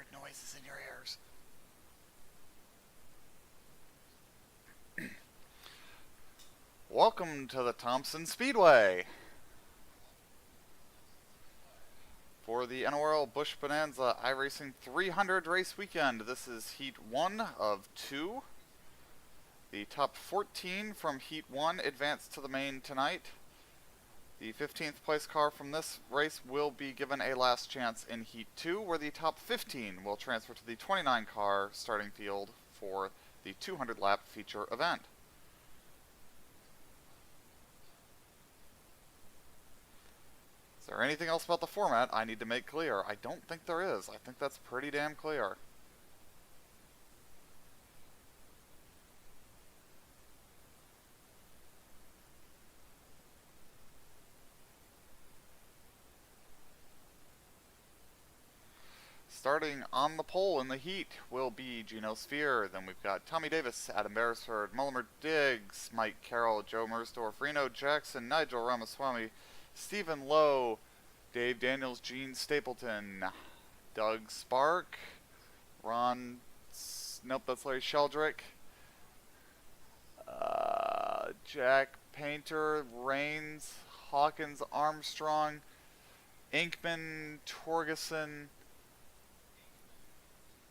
weird noises in your ears. Welcome to the Thompson Speedway for the NORL Busch Bonanza iRacing 300 race weekend. This is Heat 1 of 2. The top 14 from Heat 1 advance to the main tonight. The 15th place car from this race will be given a last chance in Heat 2, where the top 15 will transfer to the 29 car starting field for the 200 lap feature event. Is there anything else about the format I need to make clear? I don't think there is. I think that's pretty damn clear. Starting on the pole in the heat will be Gino Sphere. Then we've got Tommy Davis, Adam Beresford, Mullimer Diggs, Mike Carroll, Joe Mersdorf, Reno Jackson, Nigel Ramaswamy, Stephen Lowe, Dave Daniels, Gene Stapleton, Doug Spark, nope, that's Larry Sheldrick, Jack Painter, Rains, Hawkins, Armstrong, Inkman, Torgeson.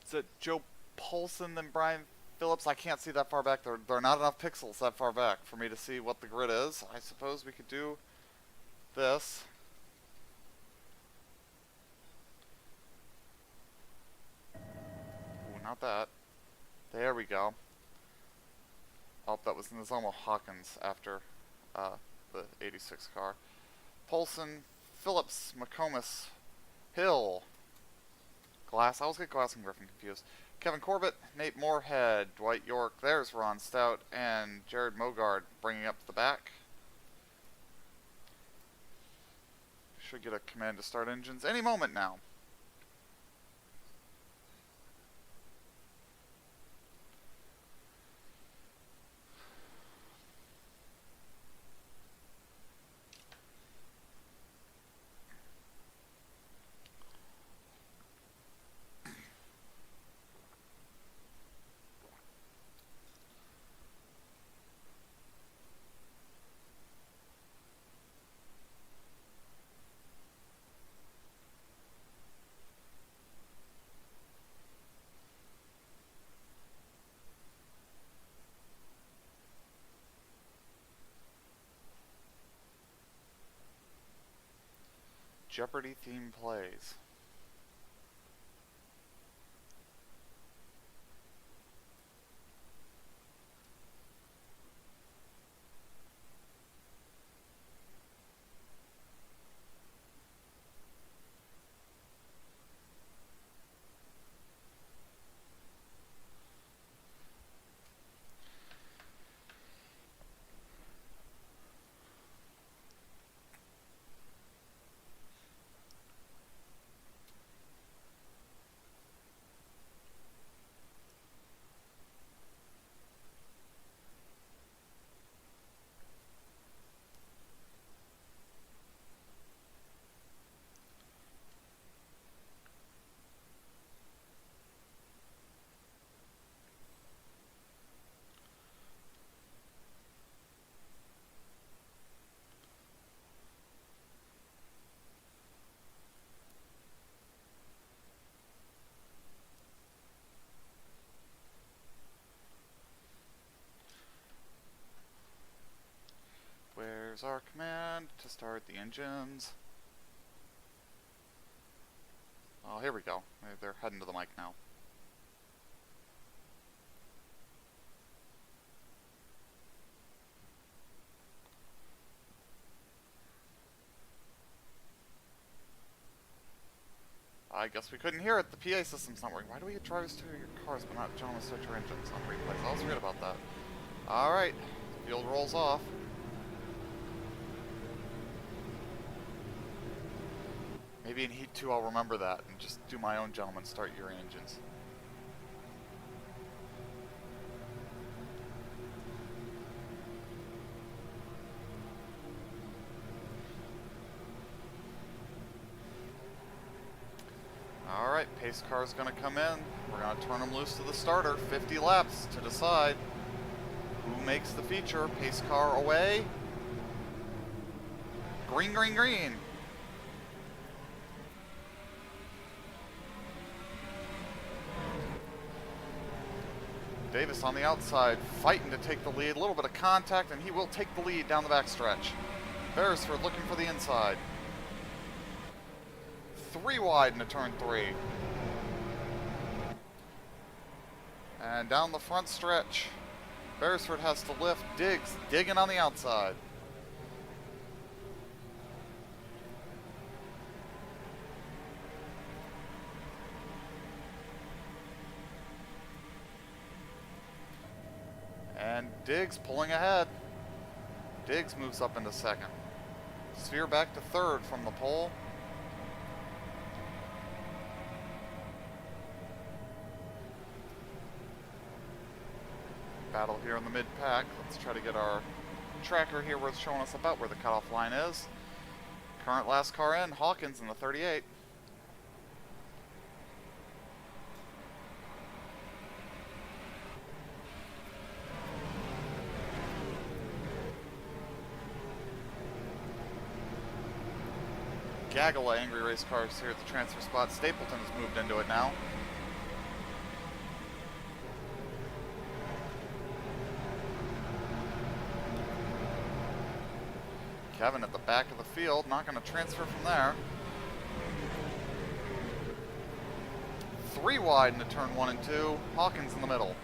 Is it Joe Paulson and Brian Phillips? I can't see that far back. There are not enough pixels that far back for me to see what the grid is. I suppose we could do this. Ooh, not that. There we go. Oh, that was Nozomo Hawkins after the 86 car. Paulson, Phillips, McComas, Hill, Glass. I always get Glass and Griffin confused. Kevin Corbett, Nate Moorhead, Dwight York. There's Ron Stout and Jared Mogard bringing up the back. Should get a command to start engines any moment now. Jeopardy theme plays. Where's our command to start the engines? Oh, here we go. They're heading to the mic now. I guess we couldn't hear it. The PA system's not working. Why do we get drivers to your cars but not gentlemen start your engines on replays? I always forget about that. Alright, field rolls off. Maybe in Heat 2 I'll remember that and just do my own gentlemen start your engines. Alright. Alright, pace car is going to come in. We're going to turn them loose to the starter. 50 laps to decide who makes the feature. Pace car away. Green, green, green. Davis on the outside, fighting to take the lead. A little bit of contact, and he will take the lead down the backstretch. Beresford looking for the inside. 3 wide into turn 3. And down the front stretch, Beresford has to lift. Diggs digging on the outside. And Diggs pulling ahead. Diggs moves up into second. Sphere back to third from the pole. Battle here in the mid-pack. Let's try to get our tracker here where it's showing us about where the cutoff line is. Current last car in, Hawkins in the 38. Gaggle of angry race cars here at the transfer spot. Stapleton has moved into it now. Kevin at the back of the field, not going to transfer from there. 3 wide into turn 1 and 2. Hawkins in the middle.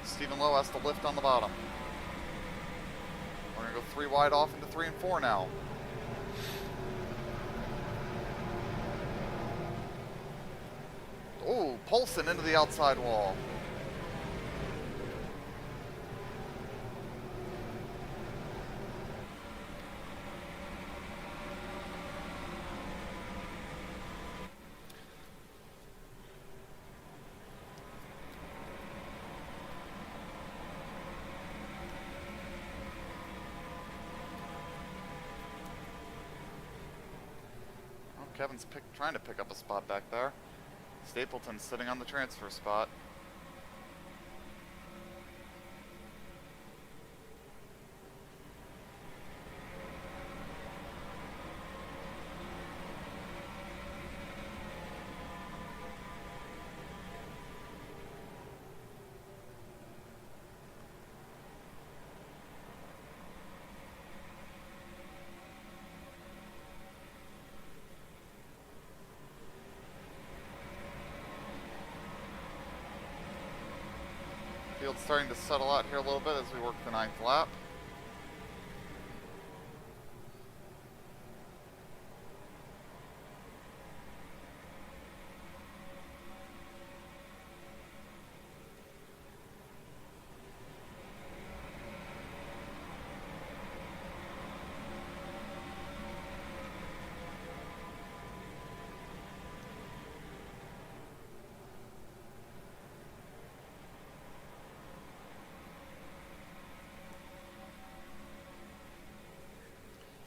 Stephen Lowe has to lift on the bottom. We're going to go 3 wide off into 3 and 4 now. Oh, Polson into the outside wall. Kevin's trying to pick up a spot back there. Stapleton's sitting on the transfer spot. Field's starting to settle out here a little bit as we work the 9th lap.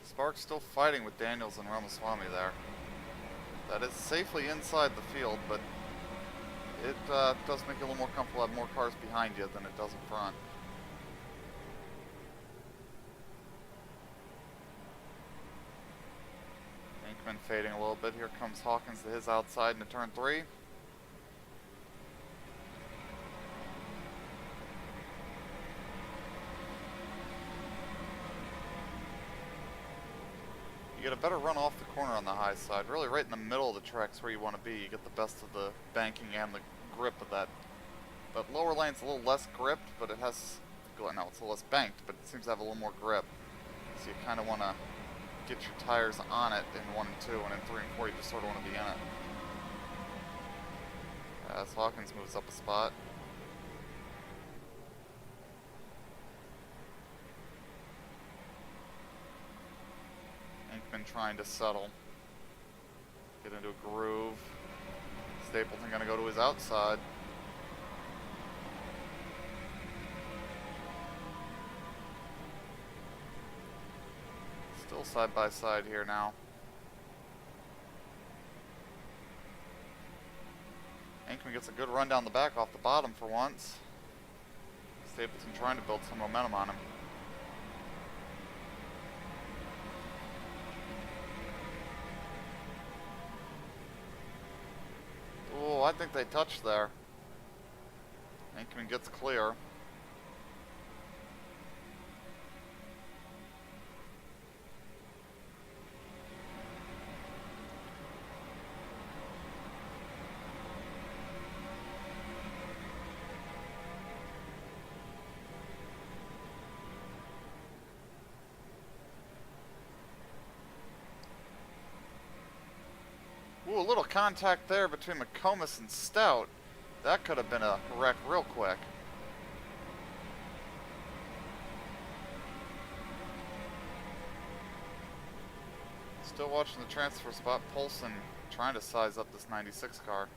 Sparks still fighting with Daniels and Ramaswamy there. That is safely inside the field, but it does make you a little more comfortable to have more cars behind you than it does in front. Inkman fading a little bit. Here comes Hawkins to his outside into turn 3. You get a better run off the corner on the high side. Really right in the middle of the track's where you want to be. You get the best of the banking and the grip of that. That lower lane's a little less gripped, but it has... No, it's a little less banked, but it seems to have a little more grip. So you kind of want to get your tires on it in 1 and 2, and in 3 and 4 you just sort of want to be in it. As Hawkins moves up a spot. Inkman trying to settle. Get into a groove. Stapleton going to go to his outside. Still side by side here now. Inkman gets a good run down the back off the bottom for once. Stapleton trying to build some momentum on him. Oh, I think they touched there. Inkman gets clear. Ooh, a little contact there between McComas and Stout. That could have been a wreck real quick. Still watching the transfer spot. Poulsen trying to size up this 96 car.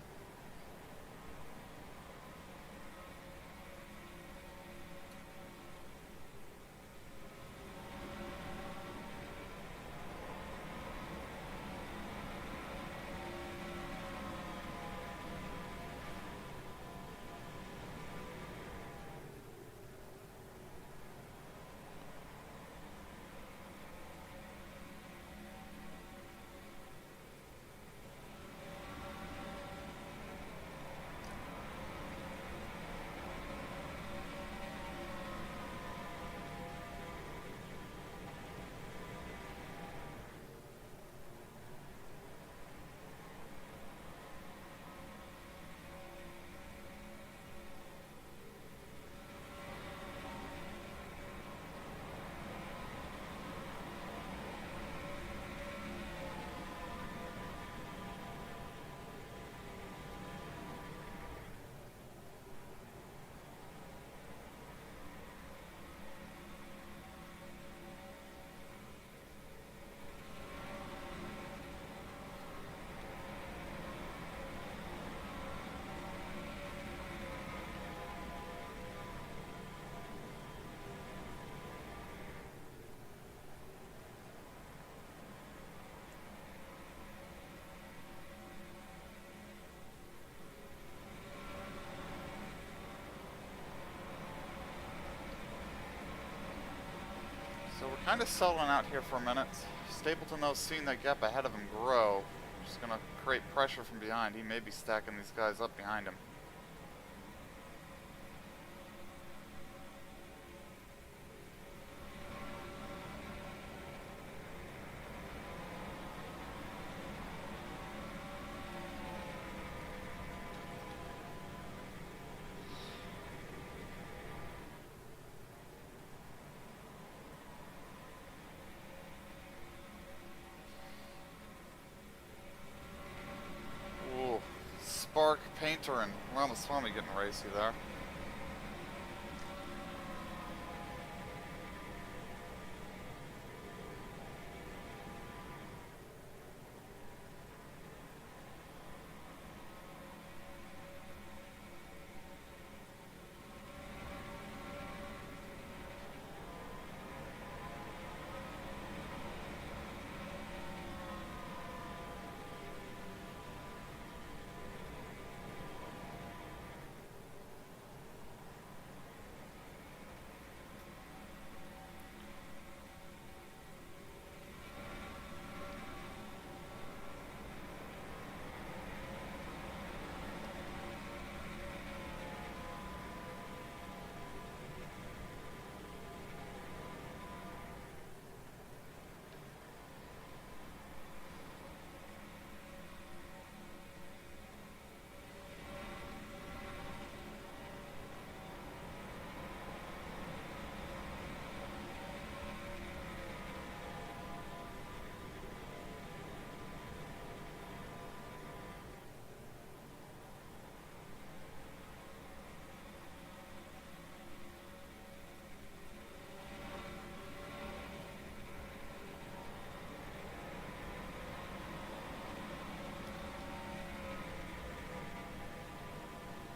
So we're kind of settling out here for a minute. Stapleton, though, seeing that gap ahead of him grow. Just going to create pressure from behind. He may be stacking these guys up behind him. Spark, Painter, and Ramaswamy getting racy there.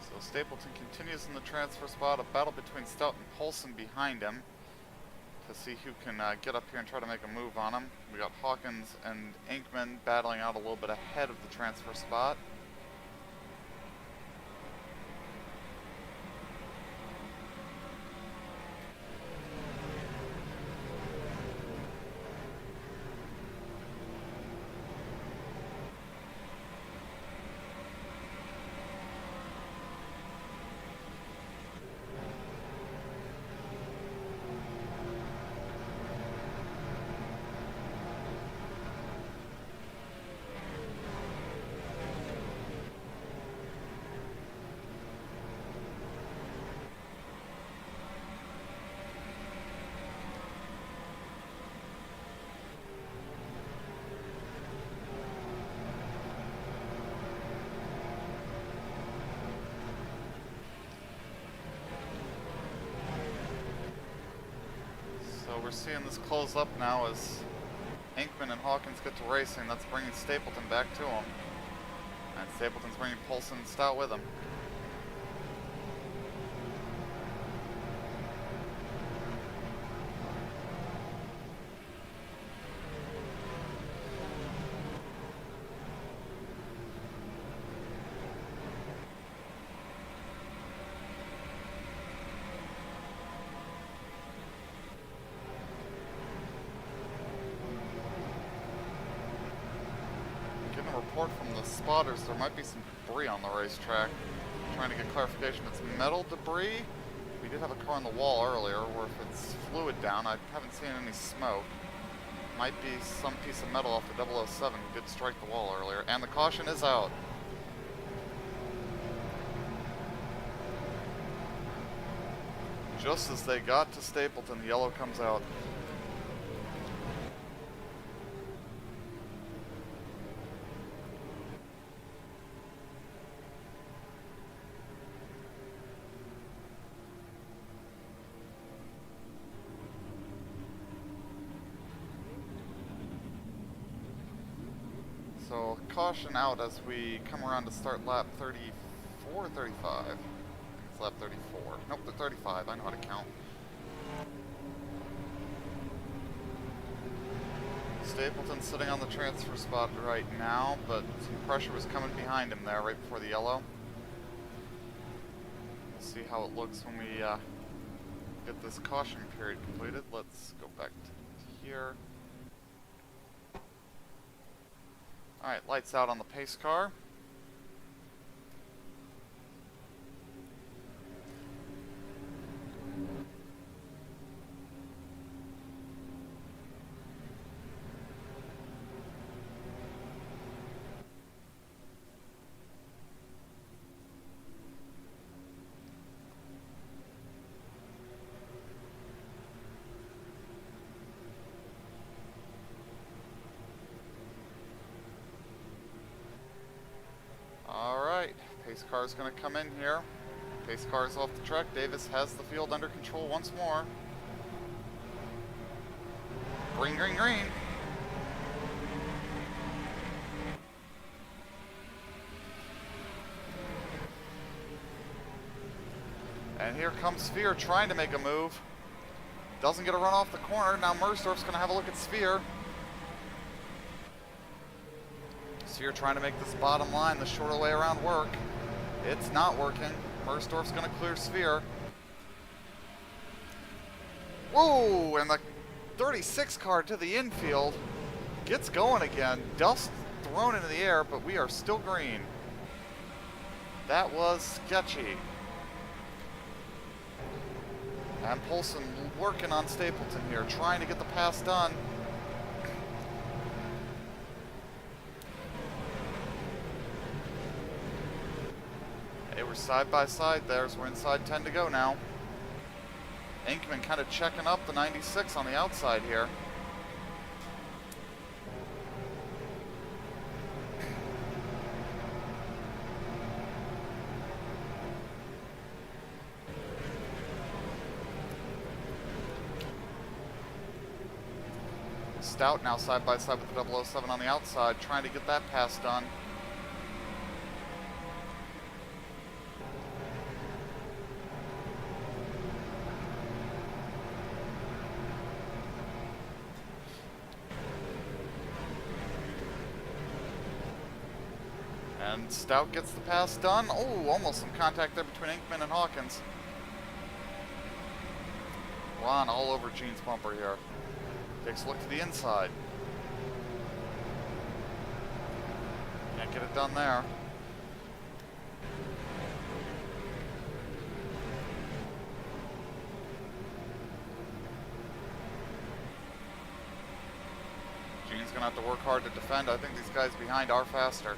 So Stapleton continues in the transfer spot, a battle between Stout and Poulsen behind him to see who can get up here and try to make a move on him. We got Hawkins and Inkman battling out a little bit ahead of the transfer spot. we're seeing this close up now as Inkman and Hawkins get to racing. That's bringing Stapleton back to him. And Stapleton's bringing Poulsen and Stout with him. Report from the spotters, there might be some debris on the racetrack. I'm trying to get clarification. It's metal debris. We did have a car on the wall earlier, or if it's fluid down, I haven't seen any smoke. Might be some piece of metal off the 007 who did strike the wall earlier. And the caution is out. Just as they got to Stapleton, the yellow comes out. So, caution out as we come around to start lap 34 or 35? I think it's lap 34. Nope, the 35. I know how to count. Stapleton's sitting on the transfer spot right now, but some pressure was coming behind him there right before the yellow. We'll see how it looks when we get this caution period completed. Let's go back to here. Alright, lights out on the pace car. Pace car is going to come in here. Pace car is off the track. Davis has the field under control once more. Green, green, green. And here comes Sphere trying to make a move. Doesn't get a run off the corner. Now Mersdorf's going to have a look at Sphere. Sphere trying to make this bottom line the shorter way around work. It's not working. Mersdorf's going to clear Sphere. Whoa! And the 36 car to the infield gets going again. Dust thrown into the air, but we are still green. That was sketchy. And Poulsen working on Stapleton here, trying to get the pass done. They were side by side there, so we're inside 10 to go now. Inkman kind of checking up the 96 on the outside here. Stout now side by side with the 007 on the outside, trying to get that pass done. And Stout gets the pass done. Oh, almost some contact there between Inkman and Hawkins. Ron all over Gene's bumper here. Takes a look to the inside. Can't get it done there. Gene's gonna have to work hard to defend. I think these guys behind are faster.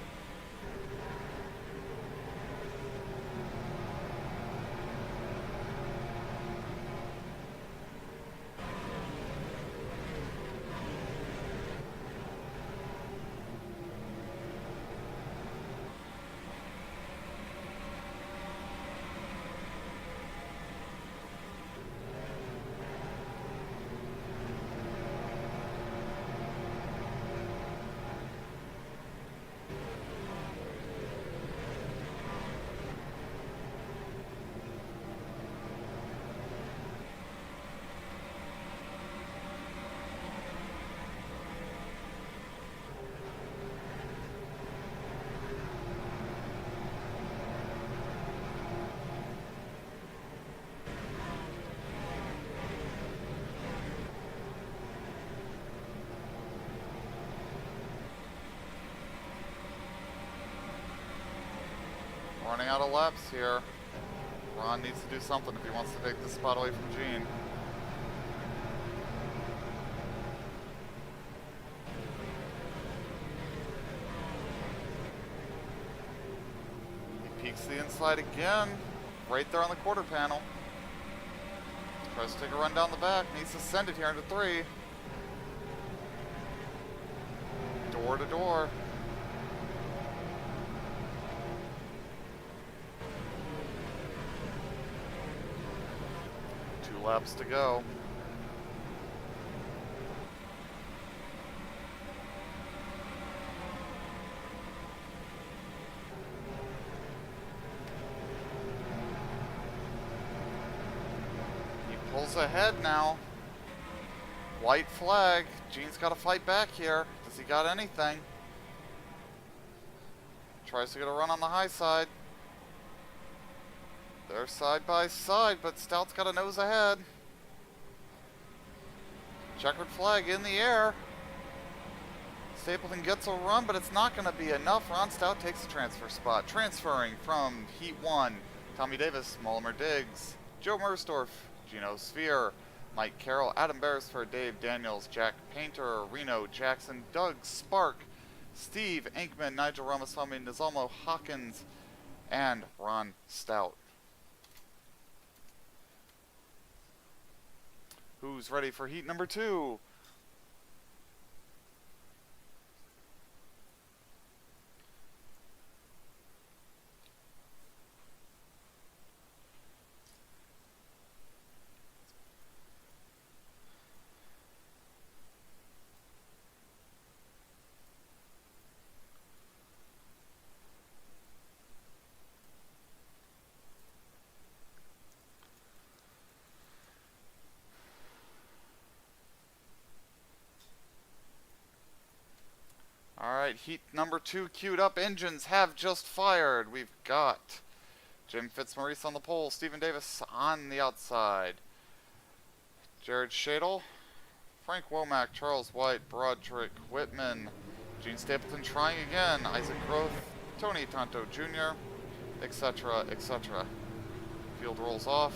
running out of laps here. Ron needs to do something if he wants to take this spot away from Gene. He peeks the inside again, right there on the quarter panel. Tries to take a run down the back, needs to send it here into 3. Door to door. Laps to go. He pulls ahead now. White flag. Gene's got to fight back here. Does he got anything? Tries to get a run on the high side. They're side by side, but Stout's got a nose ahead. Checkered flag in the air. Stapleton gets a run, but it's not going to be enough. Ron Stout takes the transfer spot. Transferring from Heat 1, Tommy Davis, Mullimer Diggs, Joe Mersdorf, Gino Sphere, Mike Carroll, Adam Beresford, Dave Daniels, Jack Painter, Reno Jackson, Doug Spark, Steve Ankman, Nigel Ramaswamy, Nizalmo Hawkins, and Ron Stout. Who's ready for heat number 2? Alright, heat number 2 queued up. Engines have just fired. We've got Jim Fitzmaurice on the pole, Stephen Davis on the outside, Jared Shadle, Frank Womack, Charles White, Broderick Whitman, Gene Stapleton trying again, Isaac Groth, Tony Tonto Jr., etc., etc. Field rolls off.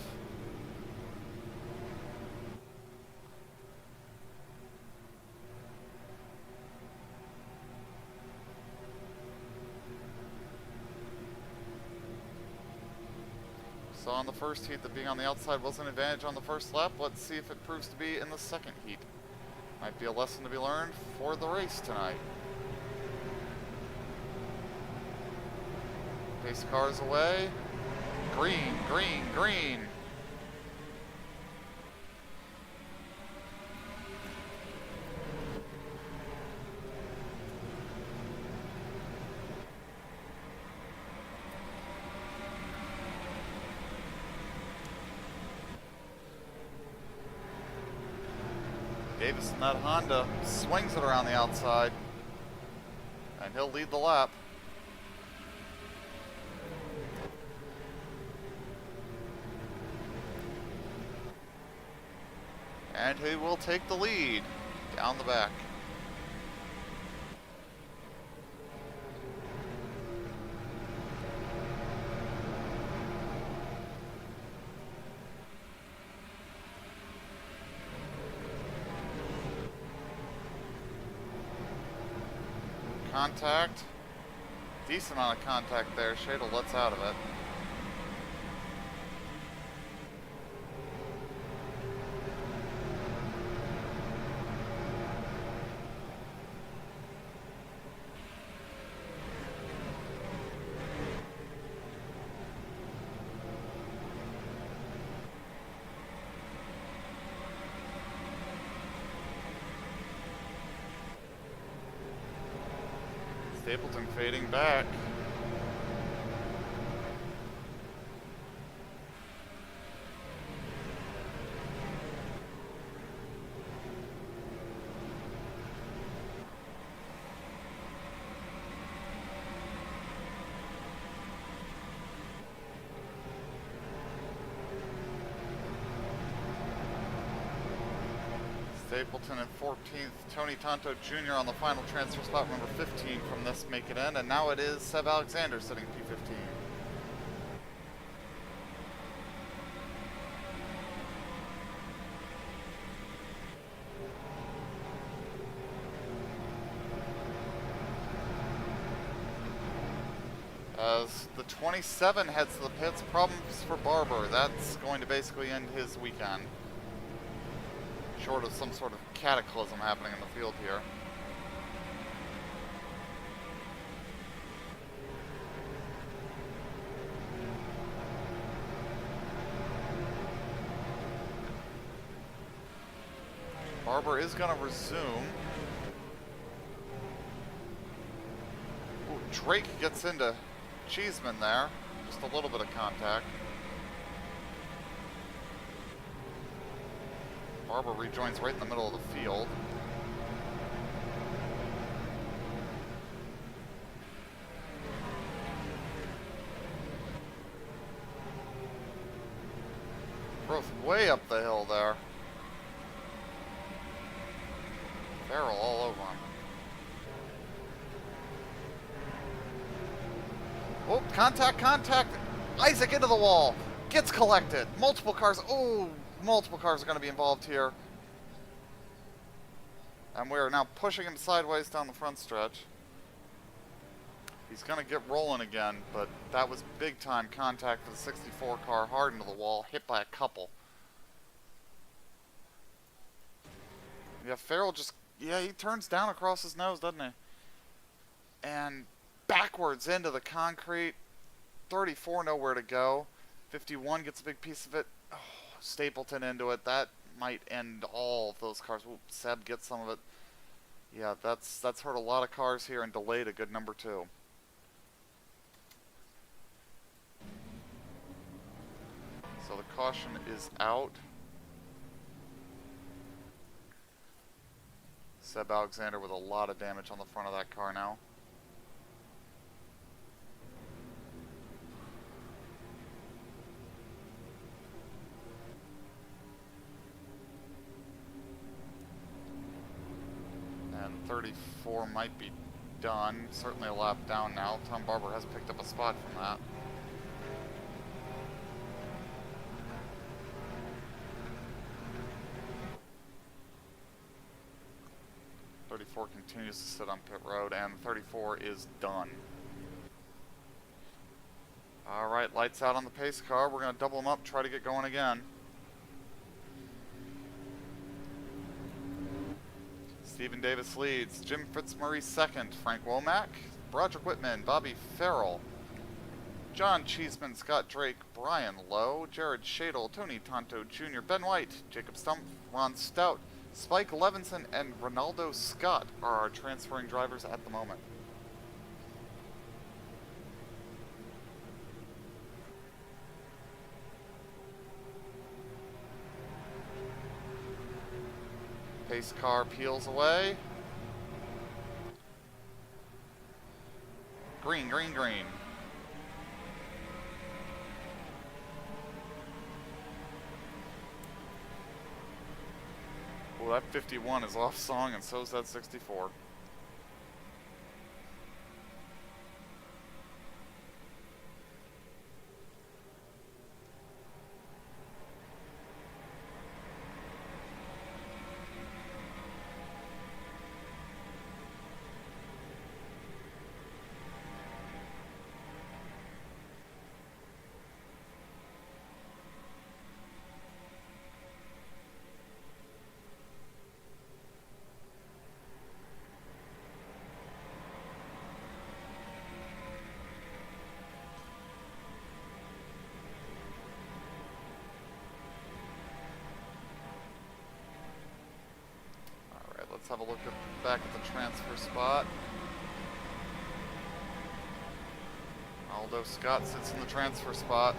So on the first heat, that being on the outside was an advantage on the first lap. Let's see if it proves to be in the second heat. Might be a lesson to be learned for the race tonight. Pace cars away. Green, green, green. Davis in that Honda swings it around the outside, and he'll lead the lap. And he will take the lead down the back. Contact. Decent amount of contact there. Shadle lets out of it. Stapleton fading back. Stapleton in 14th, Tony Tonto Jr. on the final transfer spot, number 15 from this make it in, and now it is Seb Alexander sitting P15. As the 27 heads to the pits, problems for Barber. That's going to basically end his weekend. Short of some sort of cataclysm happening in the field here. Barber is going to resume. Ooh, Drake gets into Cheeseman there. Just a little bit of contact. Barber rejoins right in the middle of the field. Growth way up the hill there. Farrell all over him. Oh, contact, contact. Isaac into the wall. Gets collected. Multiple cars. Oh, multiple cars are going to be involved here. And we are now pushing him sideways down the front stretch. He's going to get rolling again, but that was big time contact for the 64 car. Hard into the wall. Hit by a couple. Yeah, Farrell just... Yeah, he turns down across his nose, doesn't he? And backwards into the concrete. 34 nowhere to go. 51 gets a big piece of it. Oh, Stapleton into it. That might end all of those cars. Ooh, Seb gets some of it. Yeah, that's hurt a lot of cars here and delayed a good number 2. So the caution is out. Seb Alexander with a lot of damage on the front of that car now. And 34 might be done. Certainly a lap down now. Tom Barber has picked up a spot from that. Continues to sit on pit road, and 34 is done. Alright, lights out on the pace car. We're going to double them up, try to get going again. Stephen Davis leads. Jim Fitzmurray second. Frank Womack, Broderick Whitman, Bobby Farrell, John Cheeseman, Scott Drake, Brian Lowe, Jared Shadle, Tony Tonto Jr., Ben White, Jacob Stump, Ron Stout, Spike Levinson, and Ronaldo Scott are our transferring drivers at the moment. Pace car peels away. Green, green, green. Well, that 51 is off song, and so is that 64. Let's have a look back at the transfer spot. Aldo Scott sits in the transfer spot.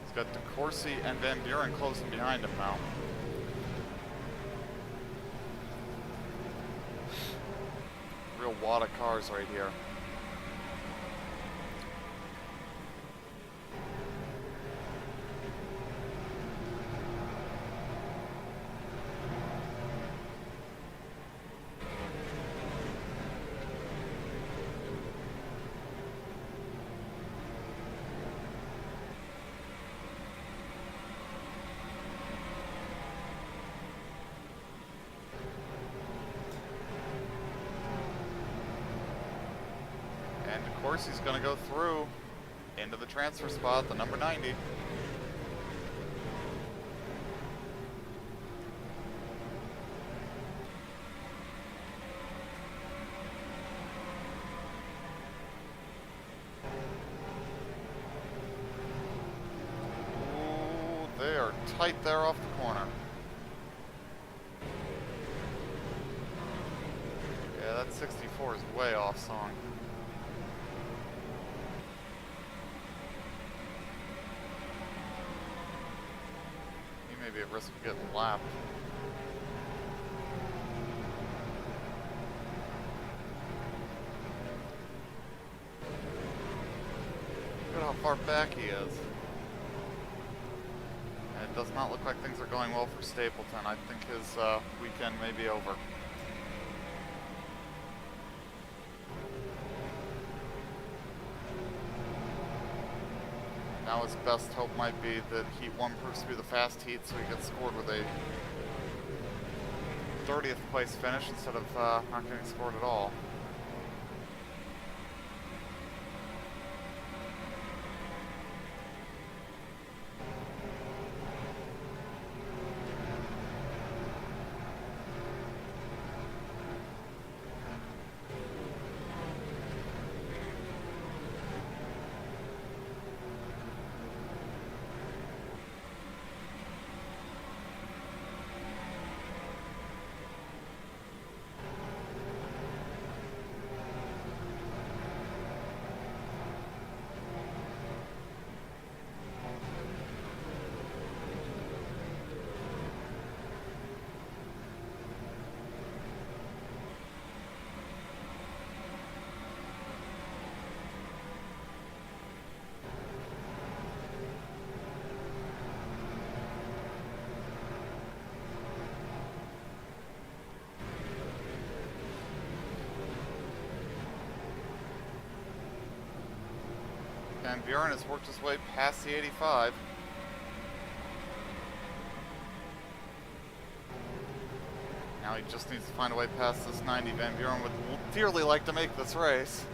He's got DeCourcy and Van Buren closing behind him now. Real wad of cars right here. course, he's going to go through into the transfer spot, the number 90. Ooh, they are tight there off the corner. Yeah, that 64 is way off song. He may be at risk of getting lapped. Look at how far back he is. And it does not look like things are going well for Stapleton. I think his weekend may be over. Now his best hope might be that Heat 1 proves to be the fast heat, so he gets scored with a 30th place finish instead of not getting scored at all. And Bjorn has worked his way past the 85. Now he just needs to find a way past this 90. Van Buren would dearly like to make this race.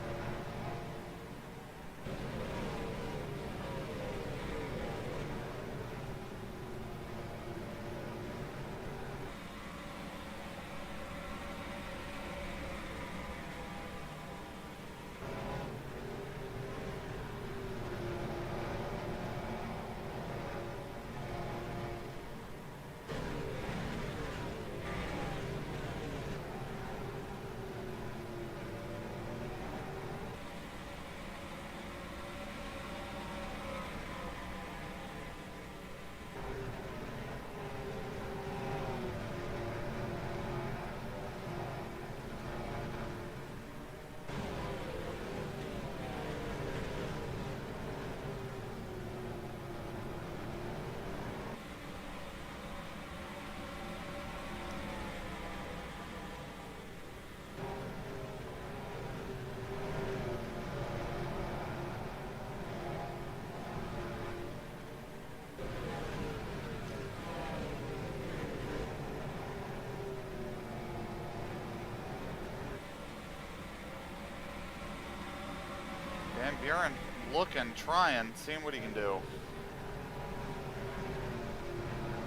Van Buren looking, trying, seeing what he can do.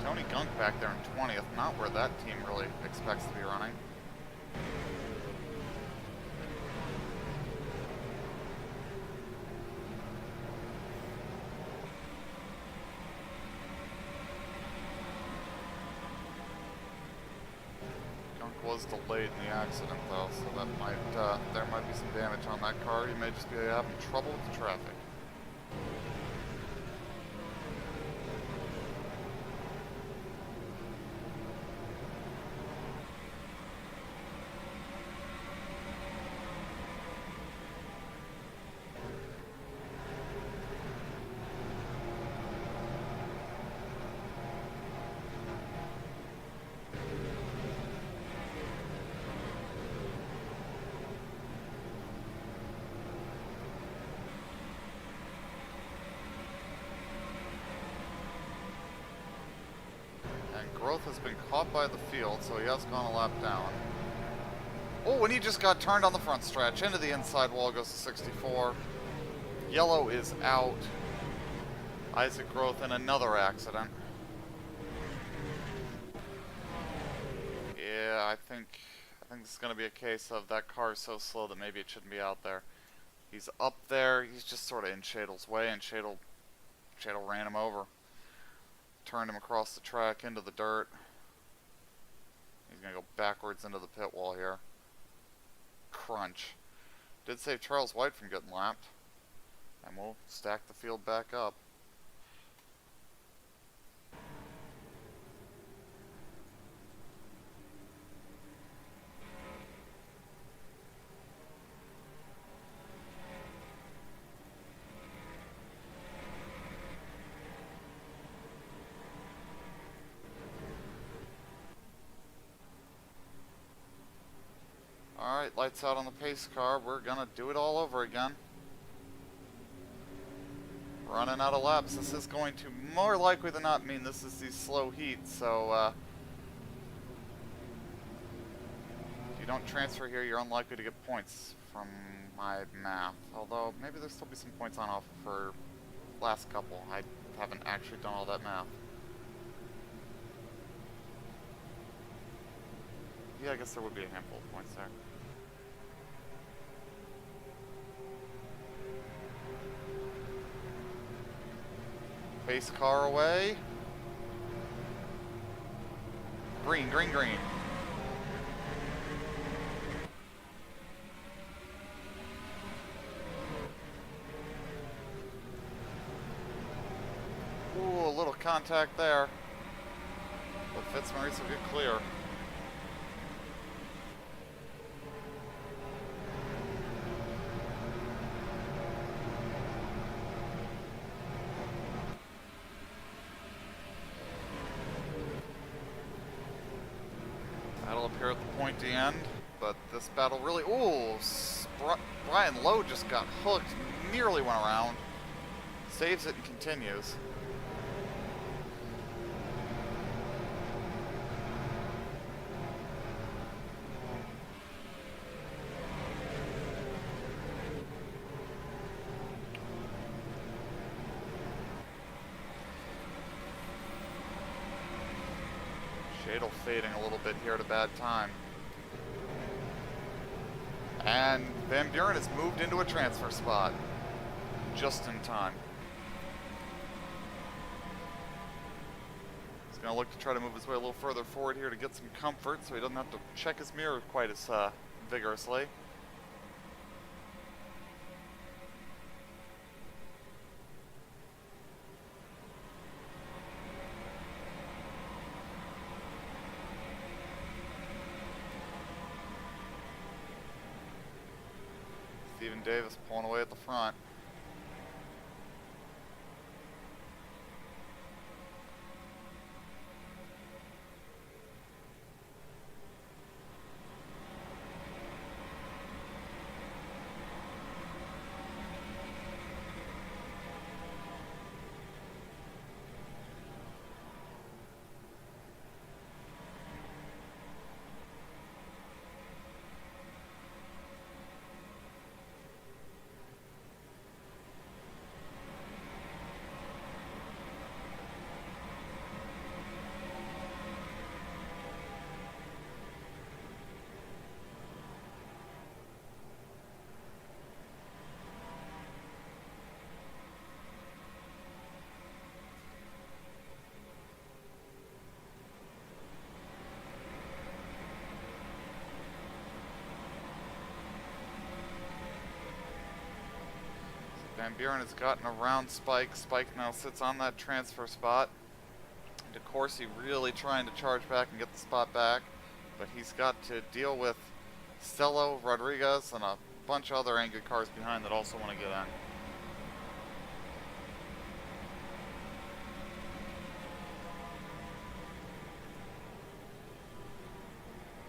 Tony Gunk back there in 20th, not where that team really expects to be running. Was delayed in the accident though, so that might there might be some damage on that car. He may just be having trouble with the traffic. Growth has been caught by the field, so he has gone a lap down. Oh, and he just got turned on the front stretch. Into the inside wall, goes to 64. Yellow is out. Isaac Growth in another accident. Yeah, I think this is going to be a case of that car is so slow that maybe it shouldn't be out there. He's up there. He's just sort of in Shadle's way, and Shadle ran him over. Turned him across the track into the dirt. He's going to go backwards into the pit wall here. Crunch. Did save Charles White from getting lapped. And we'll stack the field back up. Alright, lights out on the pace car. We're gonna do it all over again. Running out of laps. This is going to more likely than not mean this is the slow heat, so if you don't transfer here, you're unlikely to get points from my math. Although, maybe there'll still be some points on offer for last couple. I haven't actually done all that math. Yeah, I guess there would be a handful of points there. Pace car away. Green, green, green. Ooh, a little contact there. But Fitzmaurice will get clear. That'll appear at the pointy end, but this battle really... Ooh, Brian Lowe just got hooked, nearly went around. Saves it and continues. Shadle fading a little bit here at a bad time. And Van Buren has moved into a transfer spot. Just in time. He's going to look to try to move his way a little further forward here to get some comfort so he doesn't have to check his mirror quite as vigorously. Stephen Davis pulling away at the front. Van Buren has gotten around Spike. Spike now sits on that transfer spot. DeCourcy really trying to charge back and get the spot back, but he's got to deal with Stello, Rodriguez, and a bunch of other angry cars behind that also want to get in.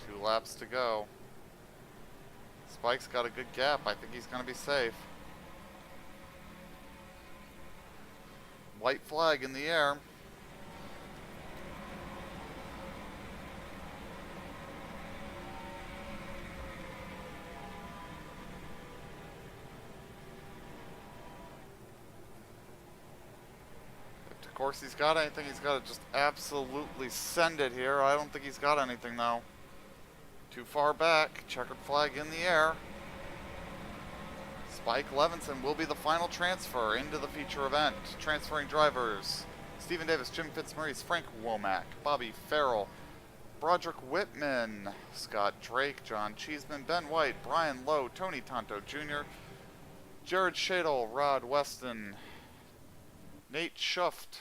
Two laps to go. Spike's got a good gap. I think he's going to be safe. White flag in the air. course he's got anything, he's got to just absolutely send it here. I don't think he's got anything, though. Too far back. Checkered flag in the air. Spike Levinson will be the final transfer into the feature event. Transferring drivers: Stephen Davis, Jim Fitzmaurice, Frank Womack, Bobby Farrell, Broderick Whitman, Scott Drake, John Cheeseman, Ben White, Brian Lowe, Tony Tonto Jr., Jared Shadle, Rod Weston, Nate Schuft,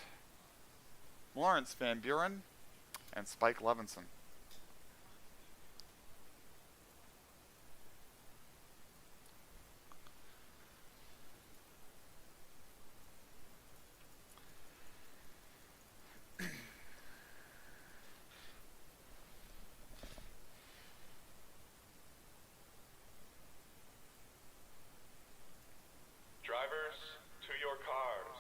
Lawrence Van Buren, and Spike Levinson. Drivers, to your cars.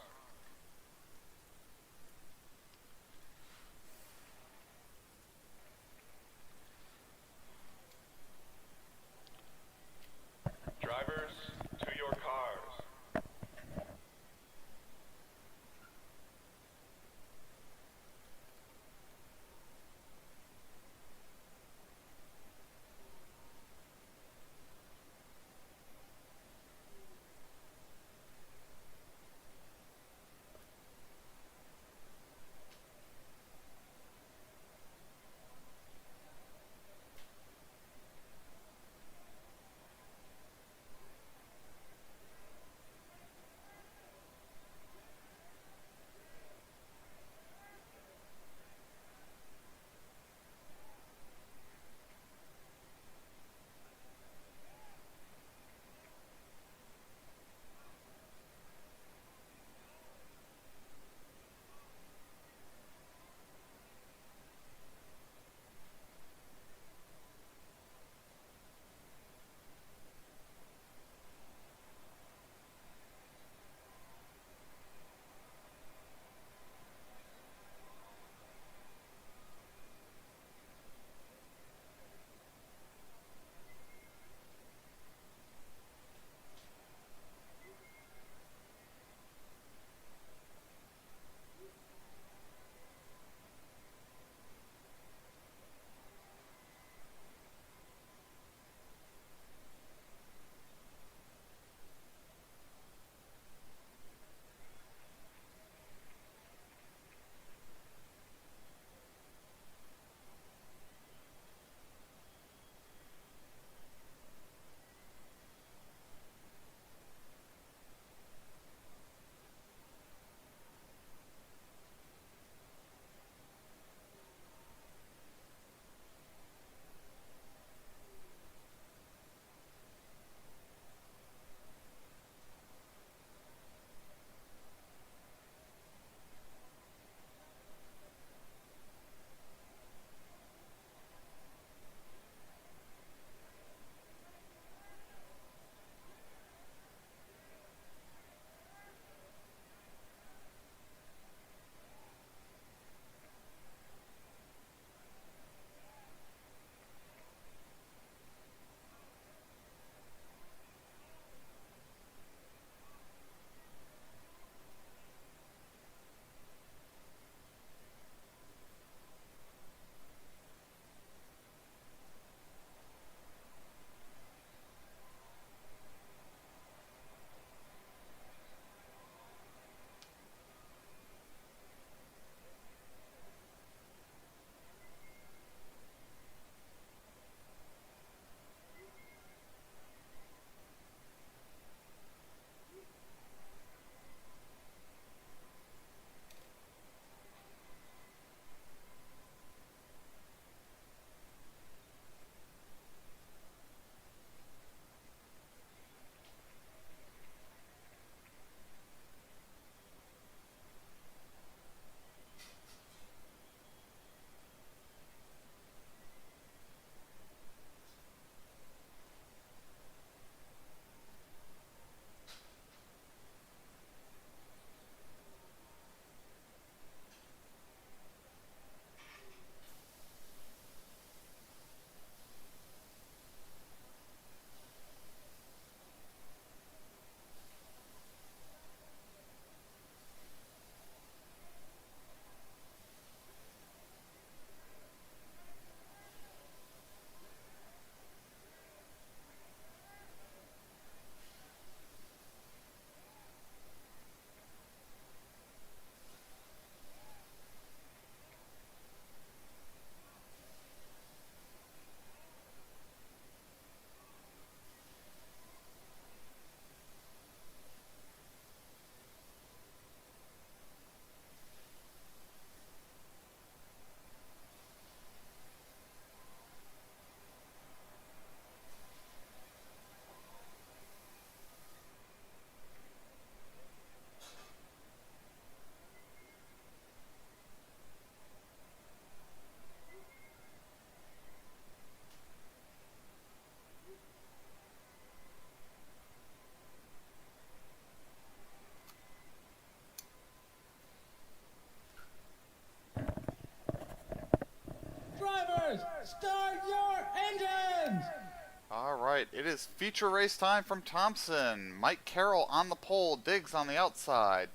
Alright, it is feature race time from Thompson. Mike Carroll on the pole, Diggs on the outside.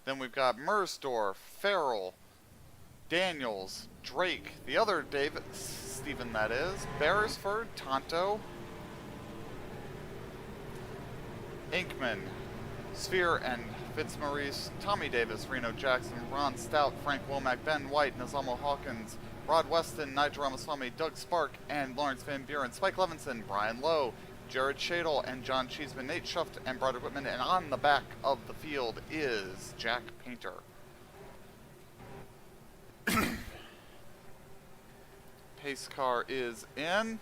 Then we've got Mersdorf, Farrell, Daniels, Drake, the other David, Stephen that is, Beresford, Tonto, Inkman, Sphere and Fitzmaurice, Tommy Davis, Reno Jackson, Ron Stout, Frank Womack, Ben White, Nazamo Hawkins, Rod Weston, Nigel Ramaswamy, Doug Spark, and Lawrence Van Buren, Spike Levinson, Brian Lowe, Jared Shadle, and John Cheeseman, Nate Schuft, and Broderick Whitman, and on the back of the field is Jack Painter. Pace car is in.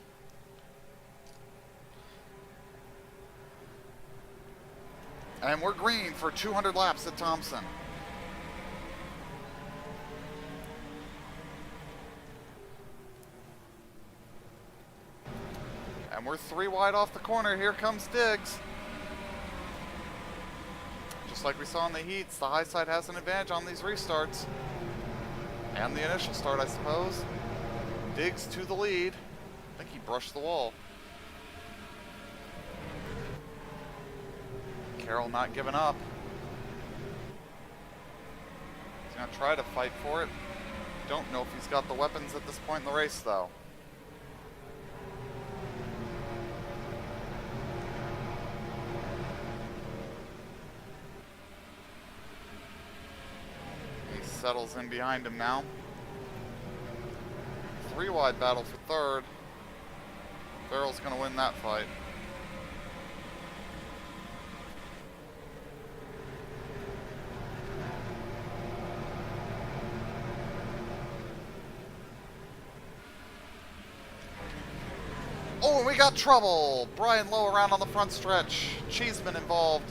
And we're green for 200 laps at Thompson. And we're 3 wide off the corner. Here comes Diggs. Just like we saw in the heats, the high side has an advantage on these restarts. And the initial start, I suppose. Diggs to the lead. I think he brushed the wall. Carroll not giving up. He's going to try to fight for it. Don't know if he's got the weapons at this point in the race, though. He settles in behind him now. 3 wide battle for third. Farrell's going to win that fight. Oh, and we got trouble. Brian Lowe around on the front stretch. Cheeseman involved.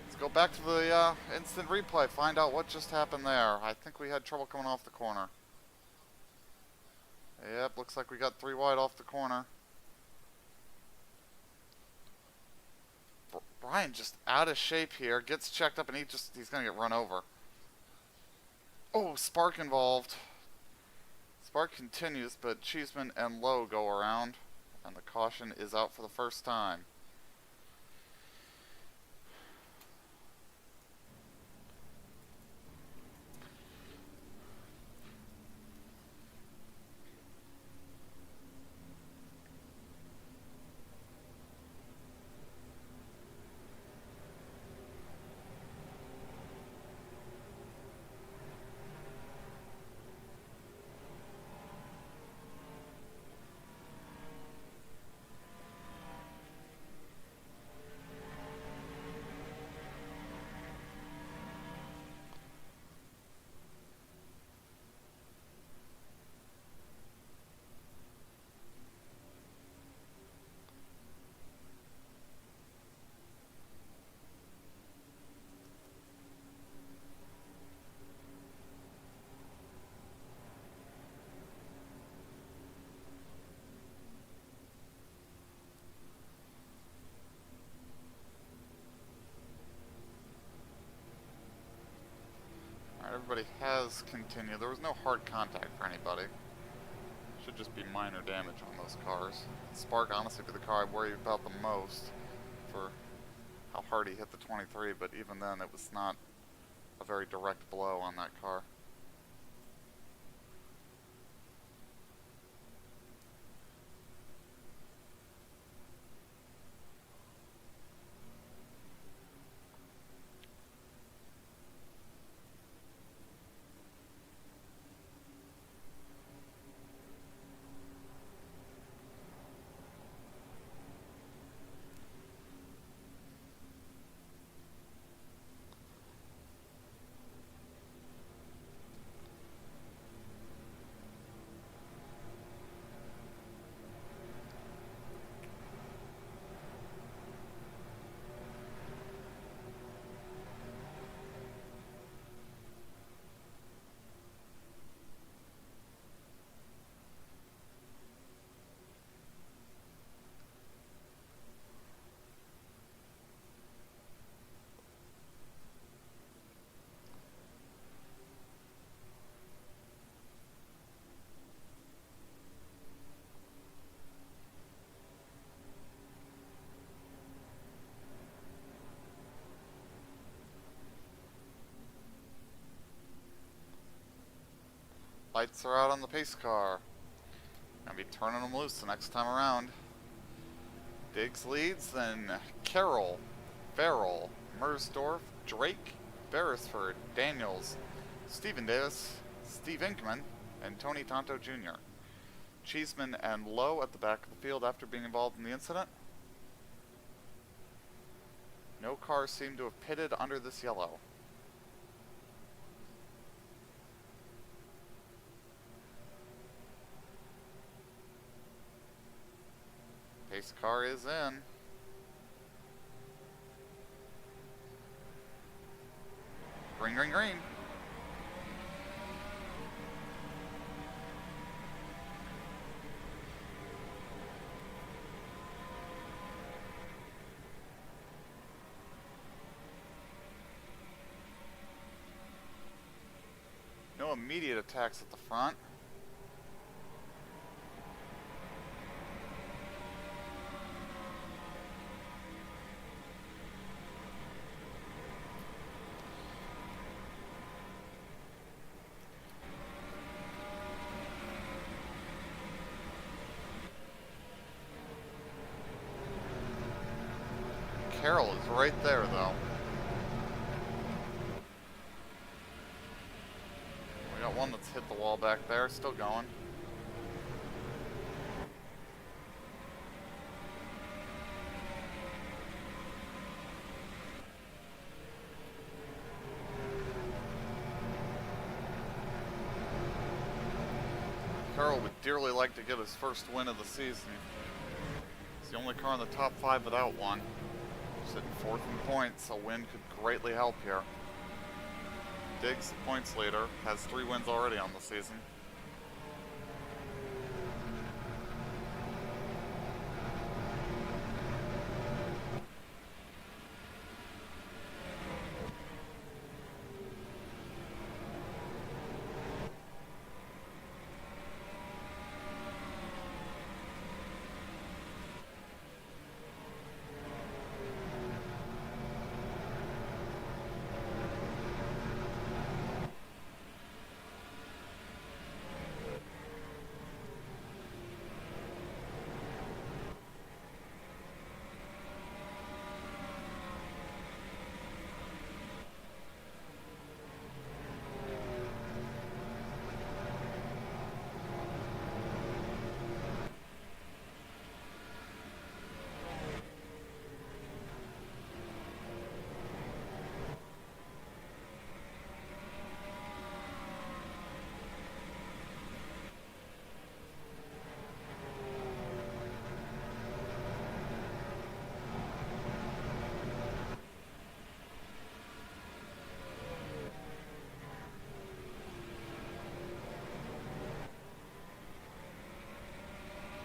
Let's go back to the instant replay. Find out what just happened there. I think we had trouble coming off the corner. Yep, looks like we got 3 wide off the corner. Brian just out of shape here. Gets checked up and he's going to get run over. Oh, Spark involved. Spark continues, but Cheeseman and Lowe go around, and the caution is out for the first time. Everybody has continued. There was no hard contact for anybody. Should just be minor damage on those cars. Spark, honestly, be the car I worry about the most for how hard he hit the 23, but even then it was not a very direct blow on that car. Lights are out on the pace car. Gonna be turning them loose the next time around. Diggs leads, then Carroll, Farrell, Mersdorf, Drake, Beresford, Daniels, Stephen Davis, Steve Inkman, and Tony Tonto Jr. Cheeseman and Lowe at the back of the field after being involved in the incident. No cars seem to have pitted under this yellow. Pace car is in. Green, green, green. No immediate attacks at the front. Carroll is right there, though. We got one that's hit the wall back there, still going. Carroll would dearly like to get his first win of the season. He's the only car in the top 5 without one. Sitting 4th in points, a win could greatly help here. Diggs, the points leader, has 3 wins already on the season.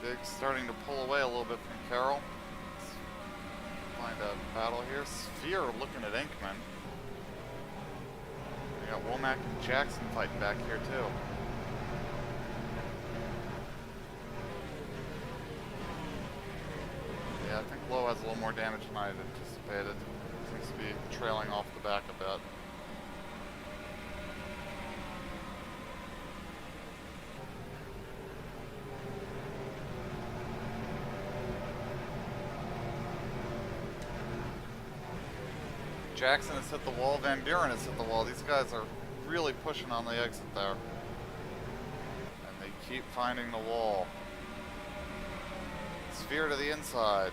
Diggs starting to pull away a little bit from Carroll. Let's find a battle here. Sphere looking at Inkman. We got Womack and Jackson fighting back here too. Yeah, I think Lowe has a little more damage than I had anticipated. Seems to be trailing off the back a bit. Jackson has hit the wall, Van Buren has hit the wall. These guys are really pushing on the exit there. And they keep finding the wall. Sphere to the inside.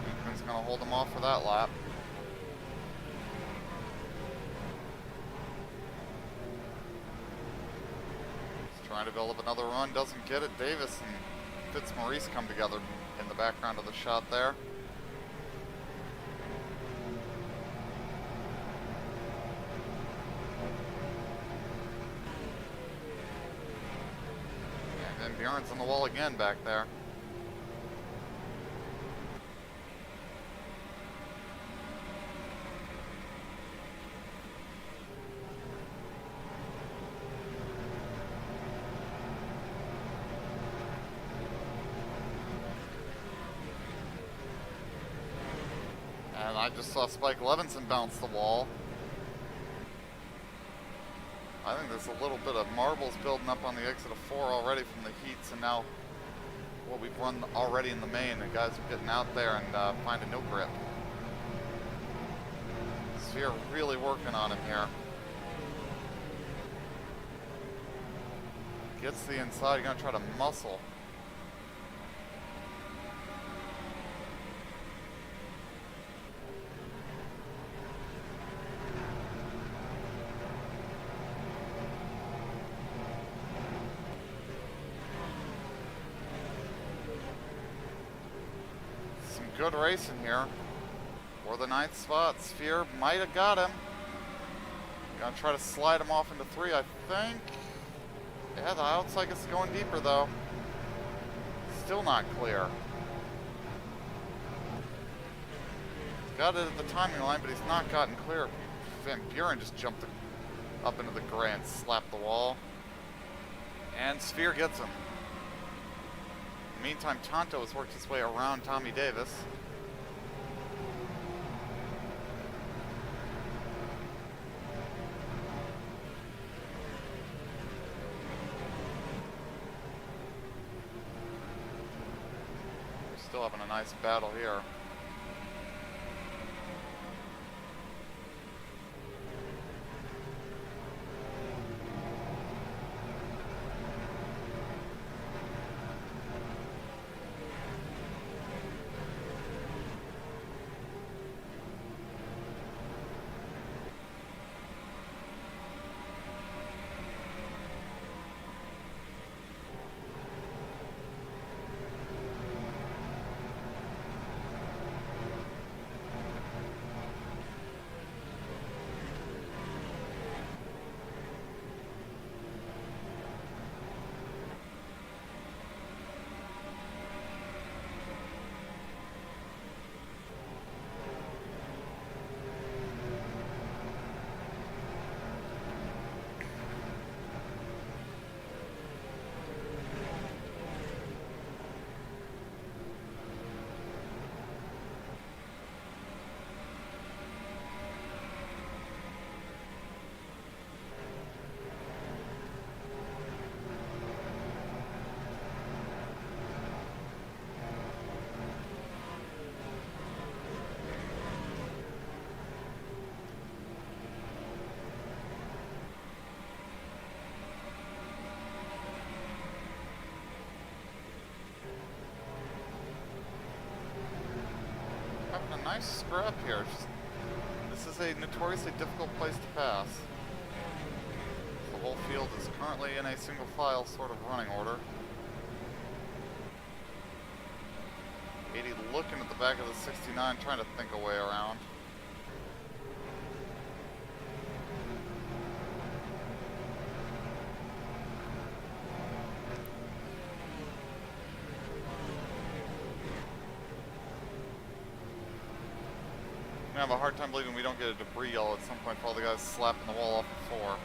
Inkman's going to hold them off for that lap. He's trying to build up another run, doesn't get it. Davis and Fitzmaurice come together in the background of the shot there. And then Buren's on the wall again back there. I just saw Spike Levinson bounce the wall. I think there's a little bit of marbles building up on the exit of 4 already from the heats, and now what we've run already in the main. The guys are getting out there and finding no grip. Sphere really working on him here. Gets the inside, gonna try to muscle. Some good racing here. For the 9th spot, Sphere might have got him. Gonna try to slide him off into 3, I think. Yeah, the outside is going deeper though. Still not clear. He's got it at the timing line, but he's not gotten clear. Van Buren just jumped up into the gray and slapped the wall. And Sphere gets him. In the meantime, Tonto has worked his way around Tommy Davis. Still having a nice battle here. Having a nice scrap here. This is a notoriously difficult place to pass. The whole field is currently in a single file sort of running order. 80 looking at the back of the 69, trying to think a way around. I have a hard time believing we don't get a debris yell at some point for all the guys slapping the wall off of 4.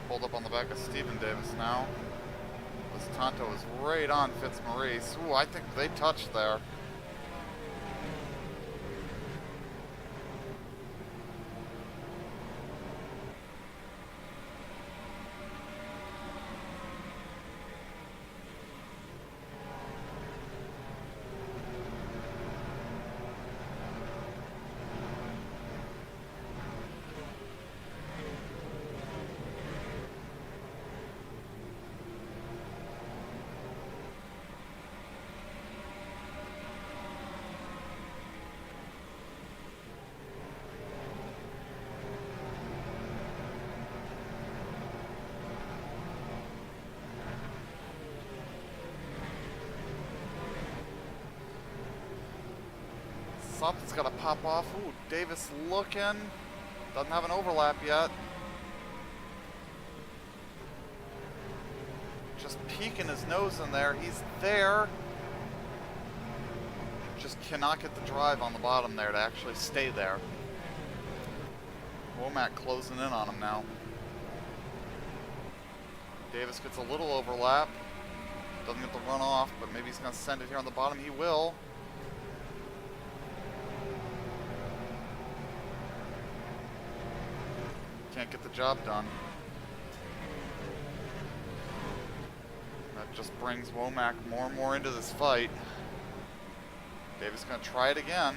Pulled up on the back of Stephen Davis now. This Tonto is right on Fitzmaurice. Ooh, I think they touched there. Something's got to pop off. Ooh, Davis looking. Doesn't have an overlap yet. peeking his nose in there. He's there. Just cannot get the drive on the bottom there to actually stay there. Womack closing in on him now. Davis gets a little overlap. Doesn't get the run off, but maybe he's going to send it here on the bottom. He will. Can't get the job done. That just brings Womack more and more into this fight. Davis going to try it again.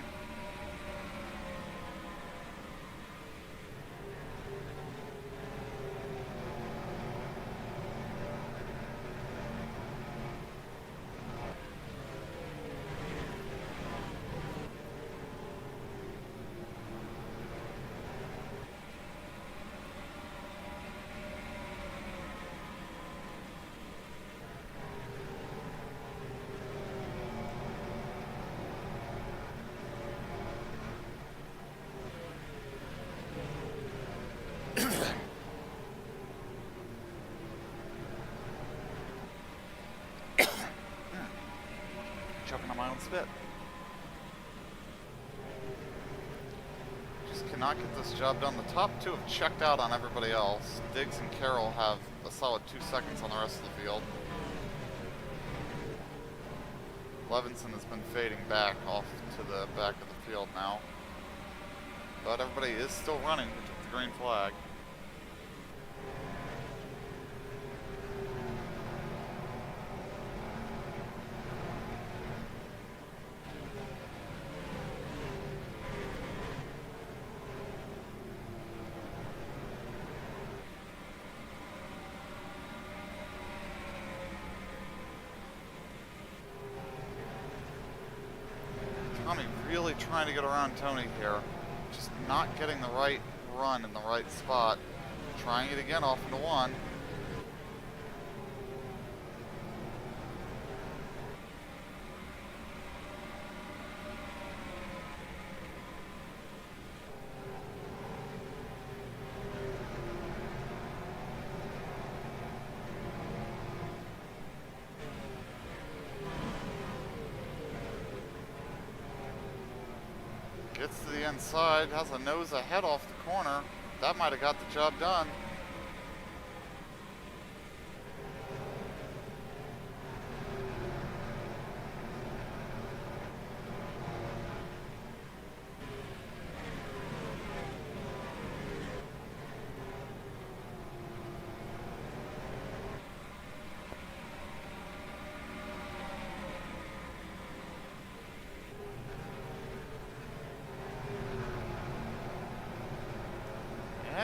Choking on my own spit. Just cannot get this job done. The top two have checked out on everybody else. Diggs and Carroll have a solid 2 seconds on the rest of the field. Levinson has been fading back off to the back of the field now. But everybody is still running with the green flag. Tommy really trying to get around Tony here. Just not getting the right run in the right spot. Trying it again off into one. Gets to the inside, has a nose ahead off the corner. That might have got the job done.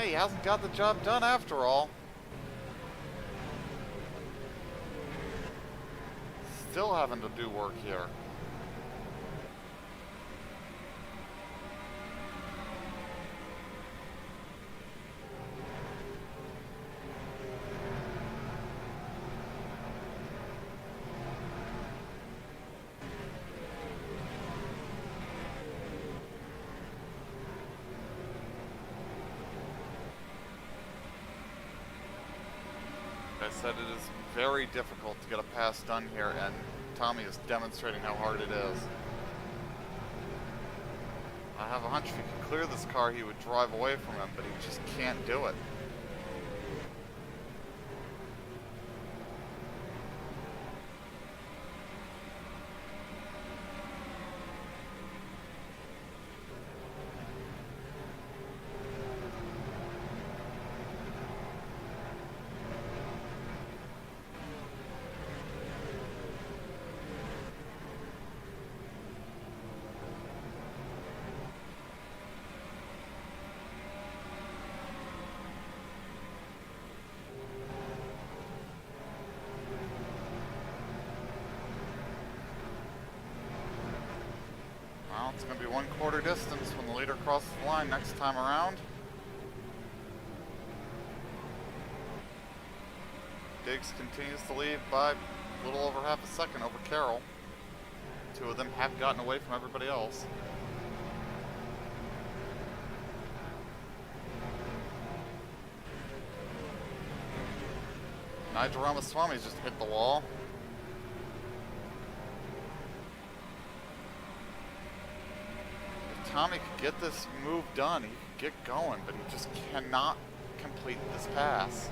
He hasn't got the job done after all. Still having to do work here. I said it is very difficult to get a pass done here, and Tommy is demonstrating how hard it is. I have a hunch if he could clear this car, he would drive away from him, but he just can't do it. It's going to be 1/4 distance when the leader crosses the line next time around. Diggs continues to lead by a little over half a second over Carroll. Two of them have gotten away from everybody else. Nigel Ramaswamy's just hit the wall. If Tommy could get this move done, he could get going, but he just cannot complete this pass.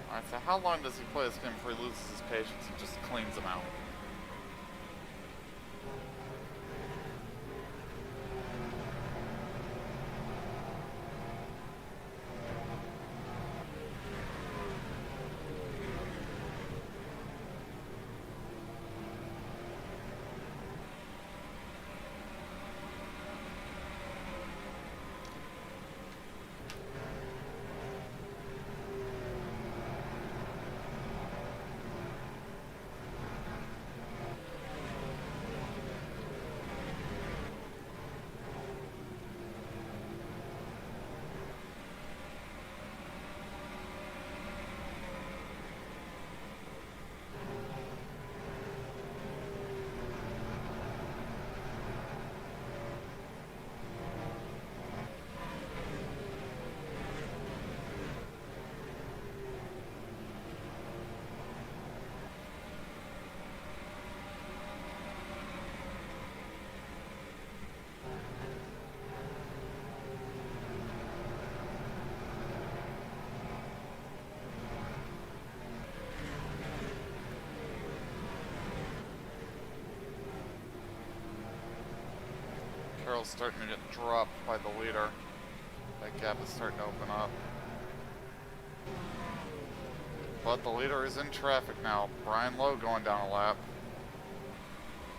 Alright, so how long does he play this game before he loses his patience and just cleans him out? Carroll's starting to get dropped by the leader. That gap is starting to open up. But the leader is in traffic now. Brian Lowe going down a lap.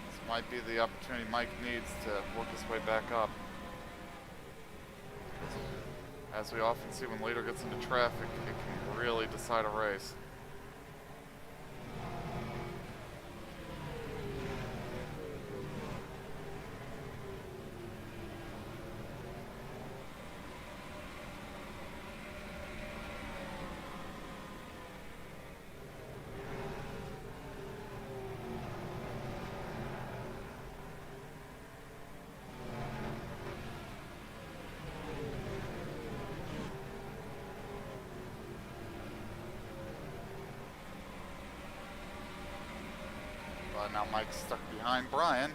This might be the opportunity Mike needs to work his way back up. As we often see when leader gets into traffic, it can really decide a race. Now Mike's stuck behind Brian.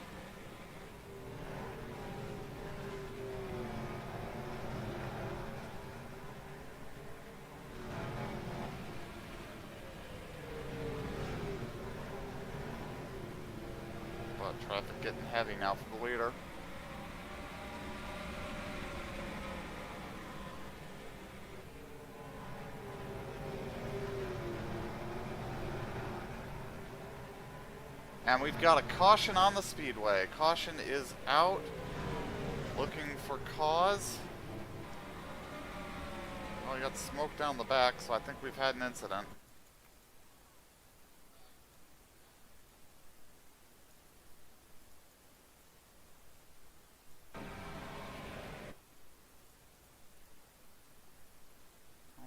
But traffic getting heavy now for the leader. And we've got a caution on the speedway. Caution is out. Looking for cause. Oh, we got smoke down the back, so I think we've had an incident. Oh,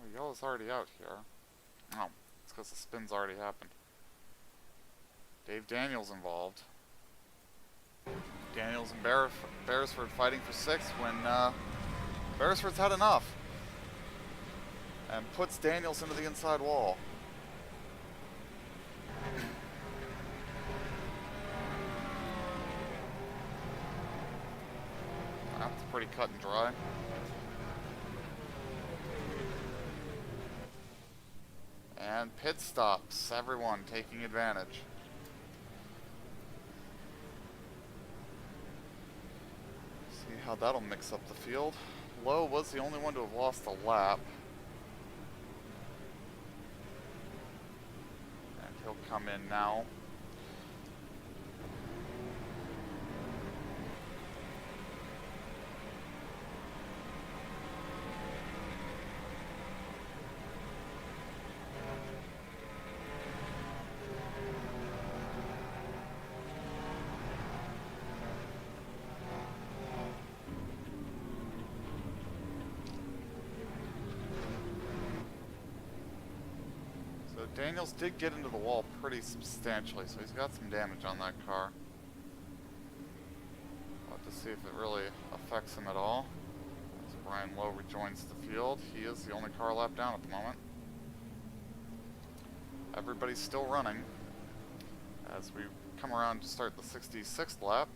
the yellow's already out here. Oh, it's because the spin's already happened. Dave Daniels involved. Daniels and Beresford fighting for sixth when Beresford's had enough. And puts Daniels into the inside wall. That's pretty cut and dry. And pit stops, everyone taking advantage. See how that'll mix up the field. Lowe was the only one to have lost a lap. And he'll come in now. Daniels did get into the wall pretty substantially, so he's got some damage on that car. We'll have to see if it really affects him at all. As Brian Lowe rejoins the field, he is the only car lap down at the moment. Everybody's still running as we come around to start the 66th lap.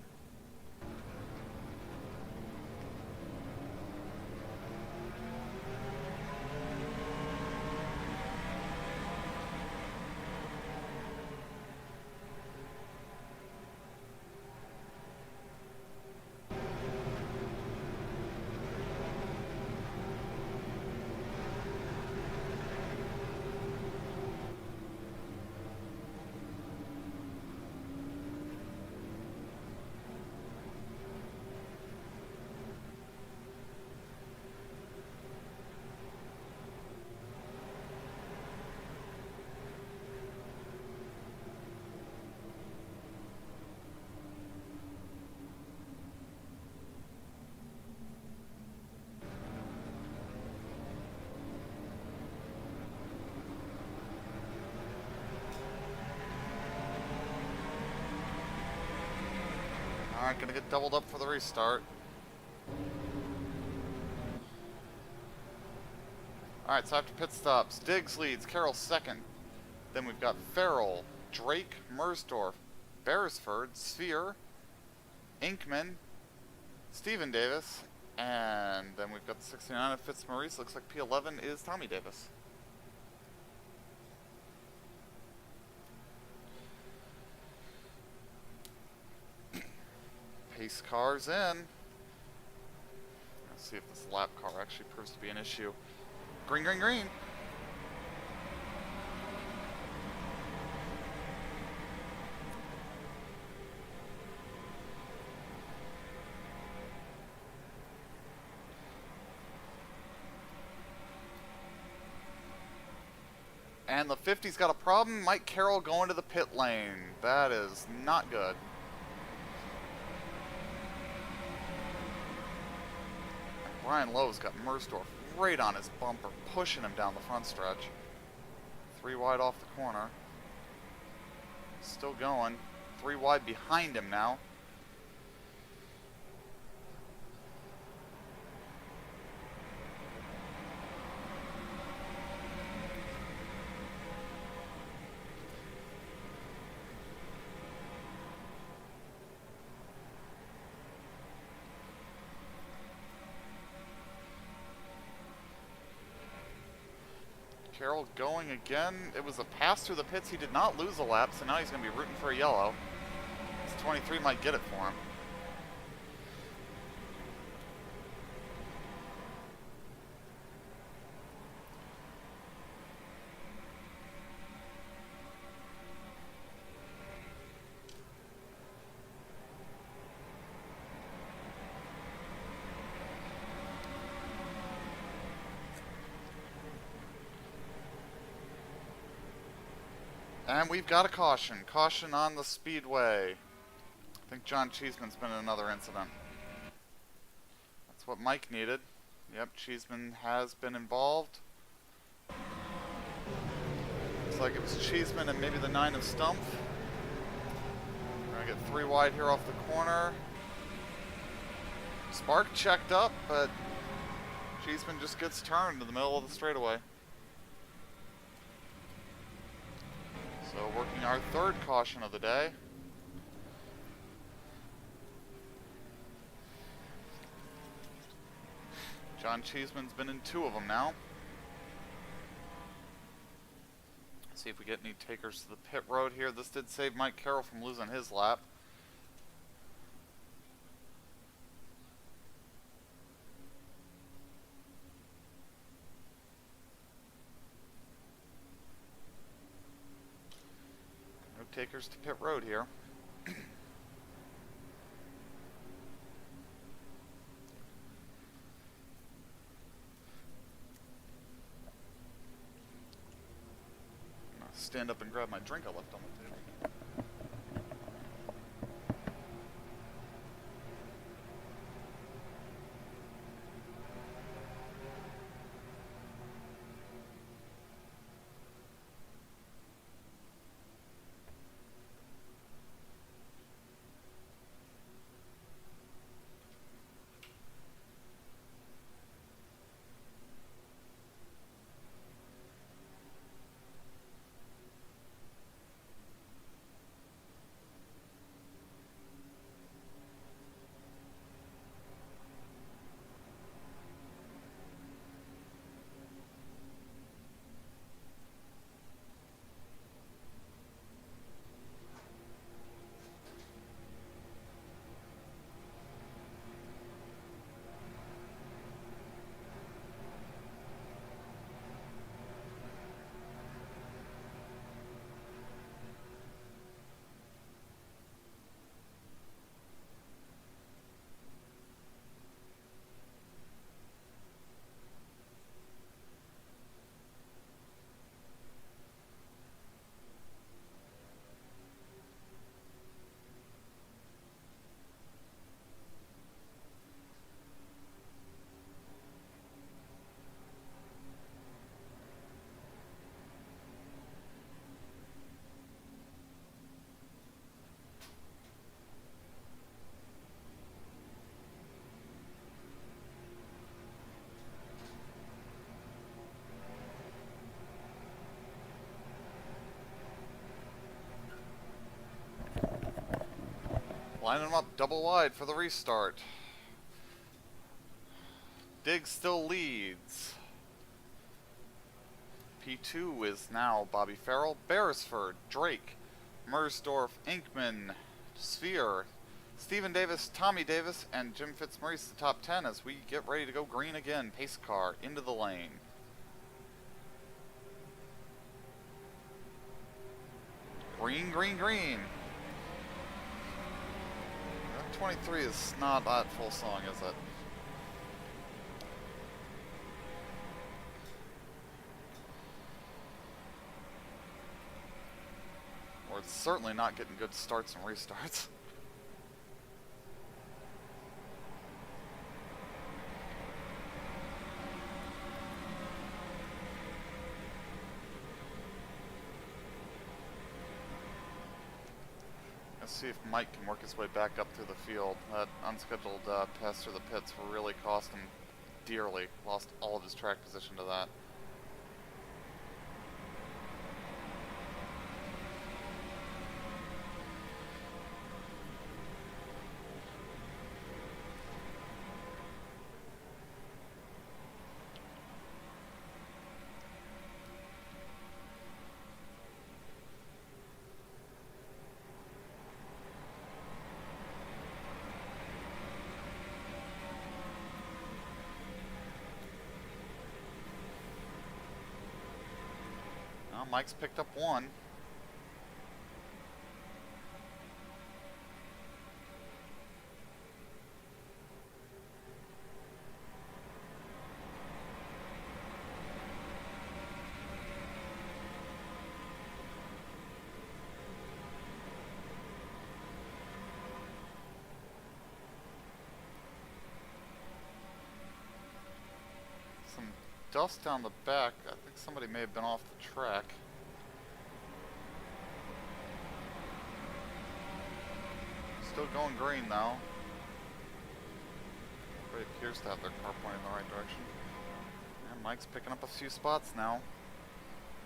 Alright, gonna get doubled up for the restart. Alright, so after pit stops, Diggs leads, Carroll second. Then we've got Farrell, Drake, Mersdorf, Beresford, Sphere, Inkman, Stephen Davis, and then we've got the 69 of Fitzmaurice. Looks like P11 is Tommy Davis. Pace car's in. Let's see if this lap car actually proves to be an issue. Green, green, green. And the 50's got a problem. Mike Carroll going to the pit lane. That is not good. Brian Lowe's got Mersdorf right on his bumper, pushing him down the front stretch. 3 wide off the corner. Still going. 3 wide behind him now. Carroll going again. It was a pass through the pits. He did not lose a lap, so now he's going to be rooting for a yellow. This 23 might get it for him. And we've got a caution. Caution on the Speedway. I think John Cheeseman's been in another incident. That's what Mike needed. Yep, Cheeseman has been involved. Looks like it was Cheeseman and maybe the 9 of Stumpf. We're going to get 3 wide here off the corner. Spark checked up, but Cheeseman just gets turned in the middle of the straightaway. So working our 3rd caution of the day. John Cheeseman's been in 2 of them now. Let's see if we get any takers to the pit road here. This did save Mike Carroll from losing his lap. takers to pit road here. Stand up and grab my drink I left on the table. Lining them up double wide for the restart. Diggs still leads. P2 is now Bobby Farrell, Beresford, Drake, Mersdorf, Inkman, Sphere, Stephen Davis, Tommy Davis, and Jim Fitzmaurice the top 10 as we get ready to go green again. Pace car into the lane. Green, green, green. 23 is not that full song, is it? Or it's certainly not getting good starts and restarts. Let's see if Mike can work his way back up through the field. That unscheduled pass through the pits really cost him dearly. Lost all of his track position to that. Mike's picked up one. Some dust down the back. I think somebody may have been off the track. Still going green though. Everybody appears to have their car pointing in the right direction. And Mike's picking up a few spots now.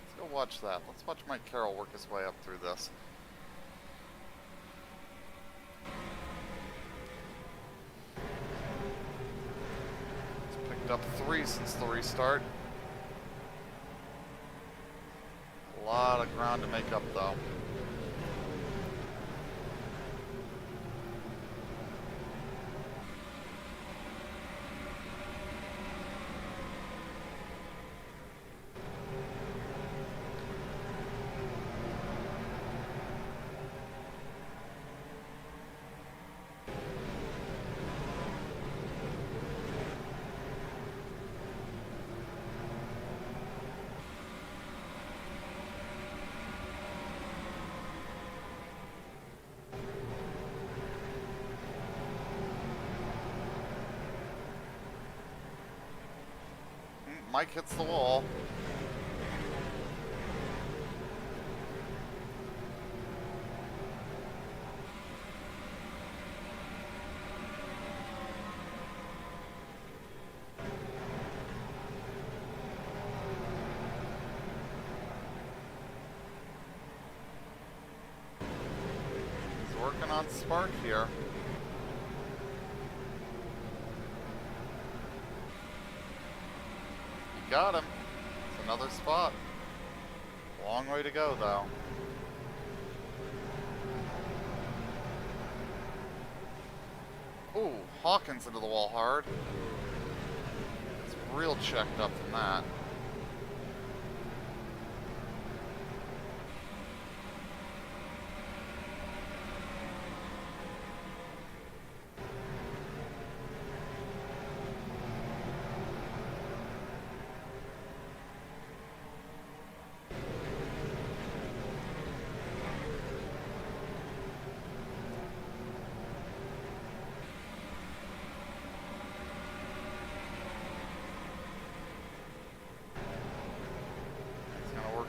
Let's go watch that. Let's watch Mike Carroll work his way up through this. He's picked up 3 since the restart. A lot of ground to make up though. Mike hits the wall. He's working on spark here. Got him. It's another spot. Long way to go, though. Ooh, Hawkins into the wall hard. It's real checked up from that.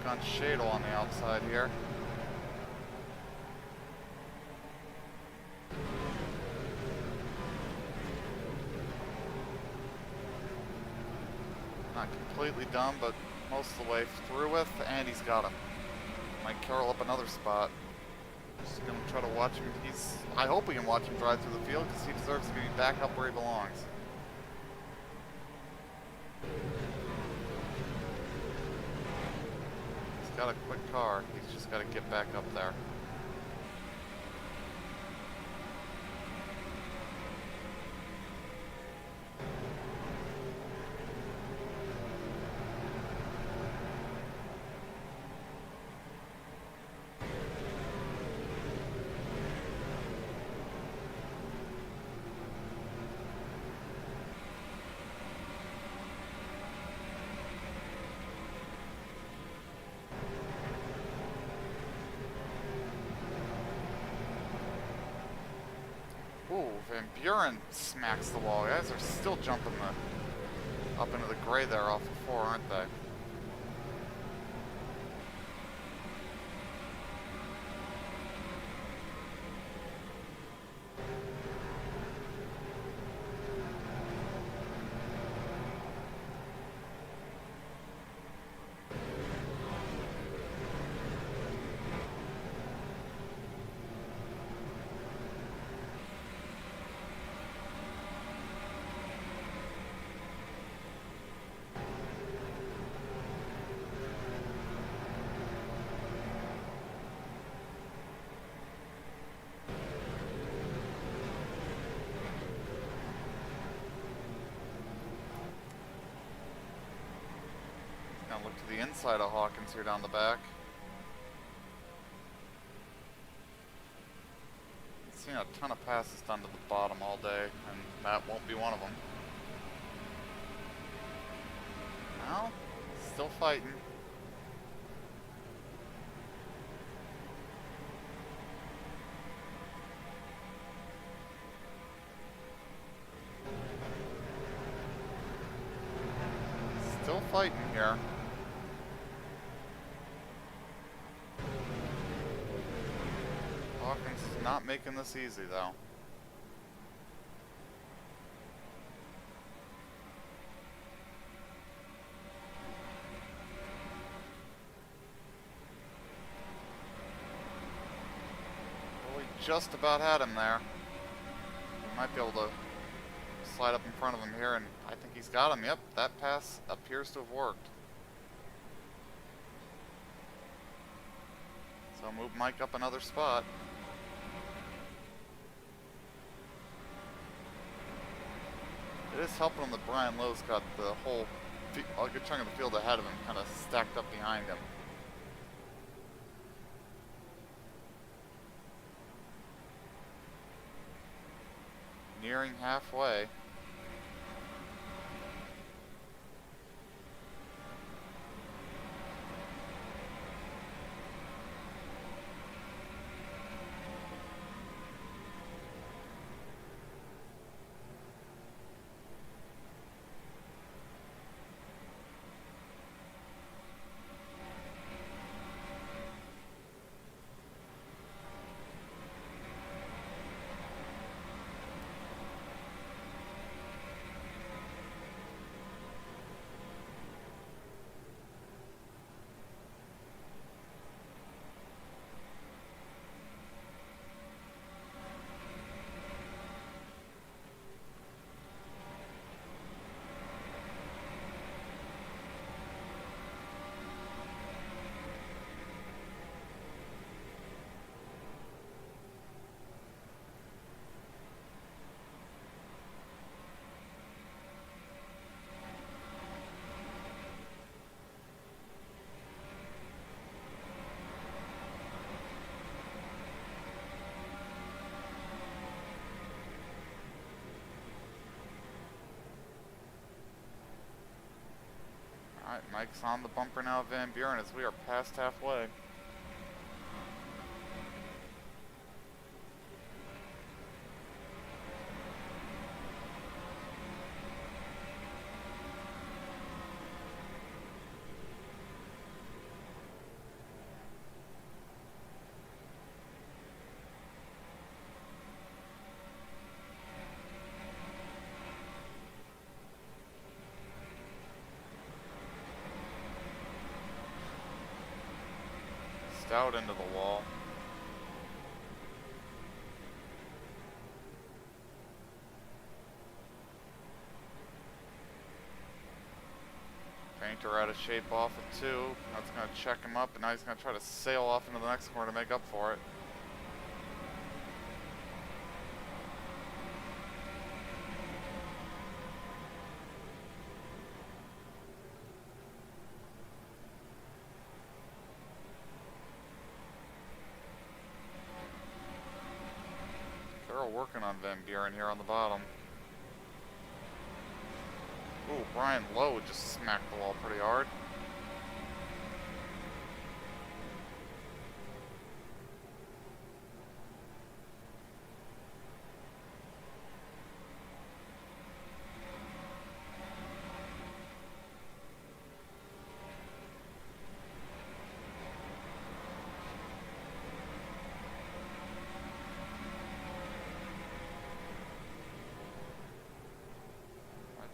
On Shadle on the outside here. Not completely done, but most of the way through with, and he's got him. Might curl up another spot. Just gonna try to watch him. I hope we can watch him drive through the field because he deserves to be back up where he belongs. Got a quick car. He's just got to get back up there. Ooh, Van Buren smacks the wall. Guys are still jumping up into the gray there off the 4, aren't they? Gonna look to the inside of Hawkins here down the back. Seen a ton of passes done to the bottom all day, and that won't be one of them. Well, still fighting. Still fighting here. Hawkins is not making this easy, though. Well, we just about had him there. We might be able to slide up in front of him here, and I think he's got him. Yep, that pass appears to have worked. So move Mike up another spot. It is helping him that Brian Lowe's got the whole, a good chunk of the field ahead of him, kind of stacked up behind him. Nearing halfway. Alright, Mike's on the bumper now, Van Buren, as we are past halfway. Out into the wall. Painter out of shape off of 2. That's going to check him up, and now he's going to try to sail off into the next corner to make up for it. Working on Van Buren here on the bottom. Ooh, Brian Lowe just smacked the wall pretty hard.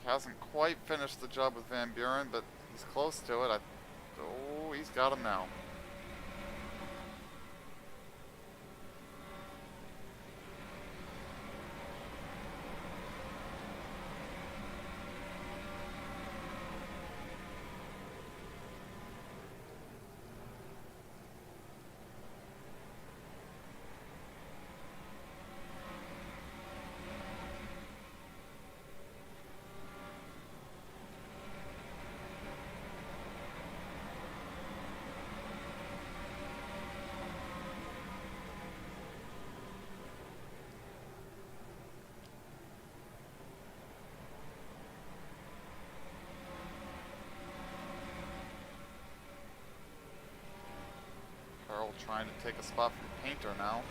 Hasn't quite finished the job with Van Buren, but he's close to it. Oh, he's got him now. Trying to take a spot from Painter now.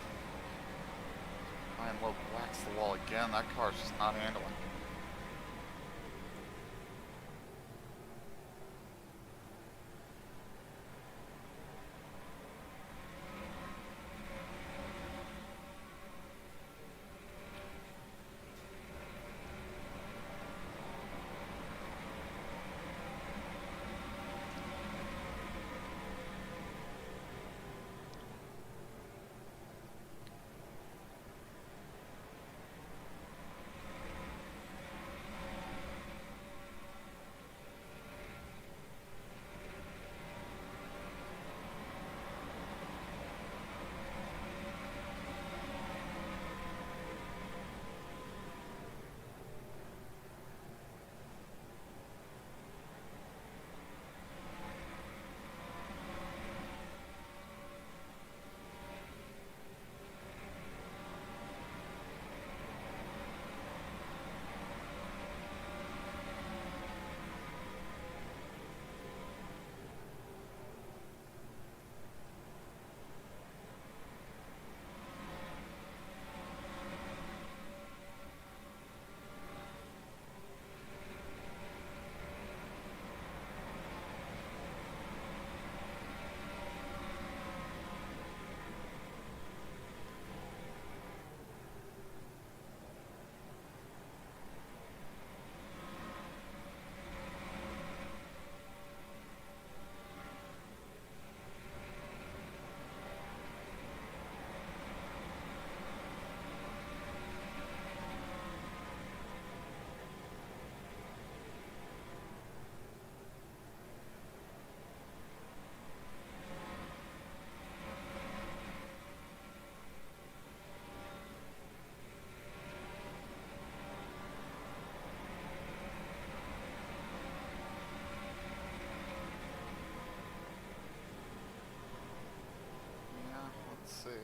Ryan Lowe whacks the wall again. That car's just not handling.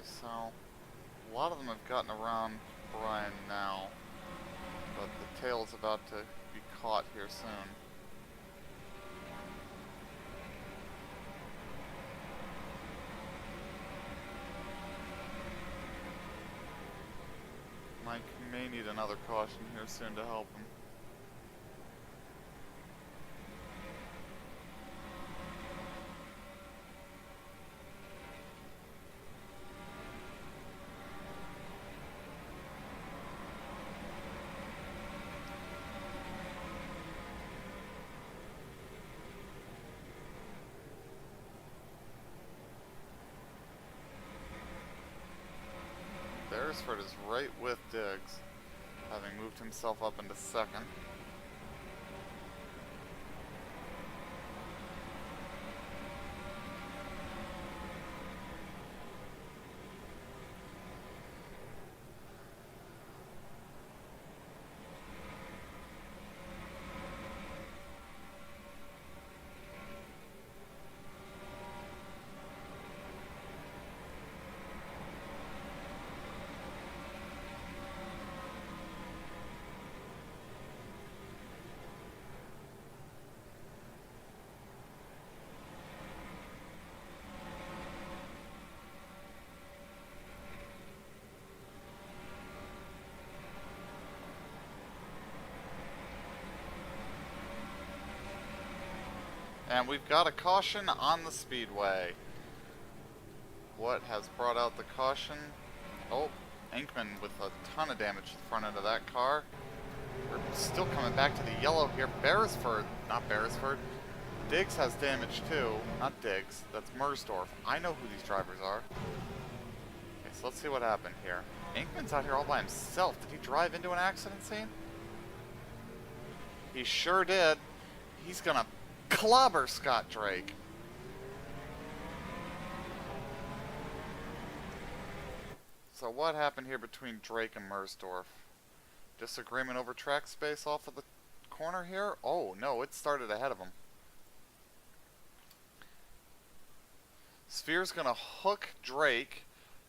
So a lot of them have gotten around Brian now, but the tail's about to be caught here soon. may need another caution here soon to help him. Beresford is right with Diggs, having moved himself up into second. And we've got a caution on the Speedway. What has brought out the caution? Oh, Inkman with a ton of damage to the front end of that car. We're still coming back to the yellow here. Not Beresford. Diggs has damage too. Not Diggs, that's Mersdorf. I know who these drivers are. Okay, so let's see what happened here. Inkman's out here all by himself. Did he drive into an accident scene? He sure did. He's gonna clobber Scott Drake. So what happened here between Drake and Mersdorf? Disagreement over track space off of the corner here? Oh no, it started ahead of him. Sphere's gonna hook Drake,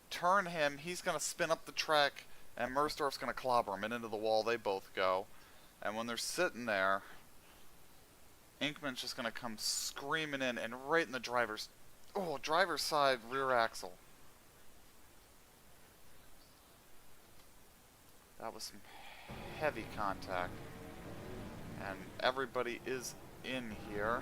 turn him, he's gonna spin up the track, and Mersdorf's gonna clobber him, and into the wall they both go. And when they're sitting there, Inkman's just gonna come screaming in and right in the driver's side rear axle. That was some heavy contact. And everybody is in here.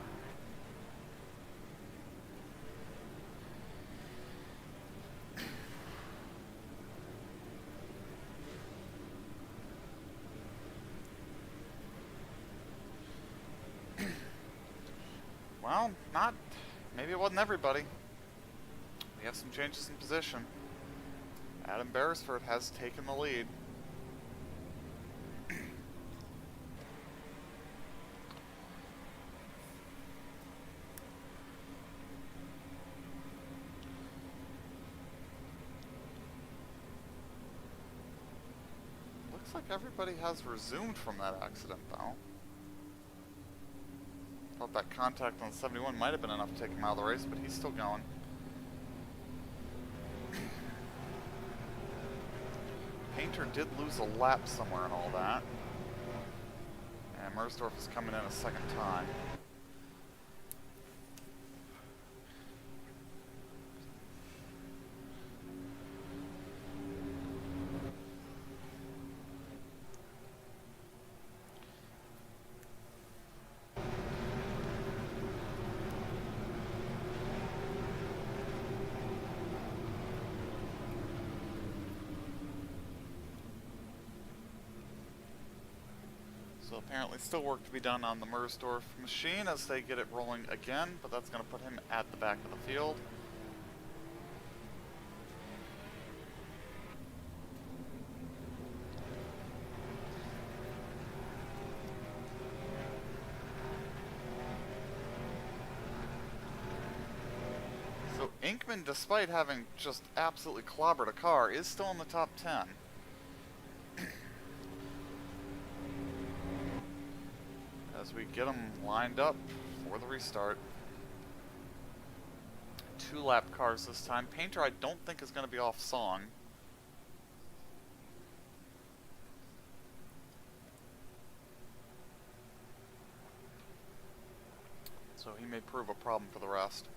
Well, maybe it wasn't everybody. We have some changes in position. Adam Beresford has taken the lead. Looks like everybody has resumed from that accident, though. Thought that contact on 71 might have been enough to take him out of the race, but he's still going. Painter did lose a lap somewhere in all that. And Mersdorf is coming in a second time. So apparently still work to be done on the Mersdorf machine as they get it rolling again, but that's going to put him at the back of the field. So Inkman, despite having just absolutely clobbered a car, is still in the top 10. As we get them lined up for the restart. 2-lap cars this time. Painter I don't think is going to be off song. So he may prove a problem for the rest.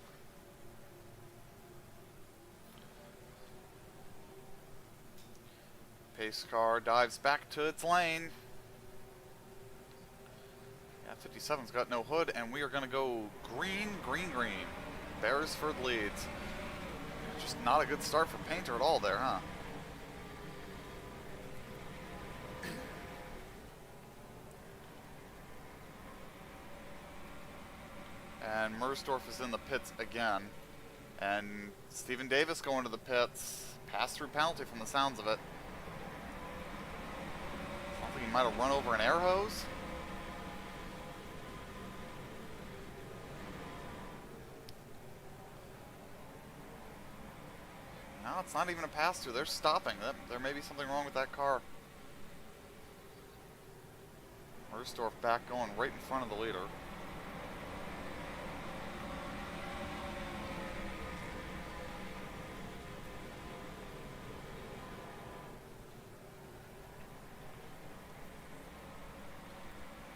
Pace car dives back to its lane. Yeah, 57's got no hood, and we are going to go green, green, green. Beresford leads. Just not a good start for Painter at all there, huh? And Mersdorf is in the pits again. And Stephen Davis going to the pits. Pass-through penalty from the sounds of it. Sounds like he might have run over an air hose. No, it's not even a pass-through. They're stopping. There may be something wrong with that car. Mersdorf back going right in front of the leader.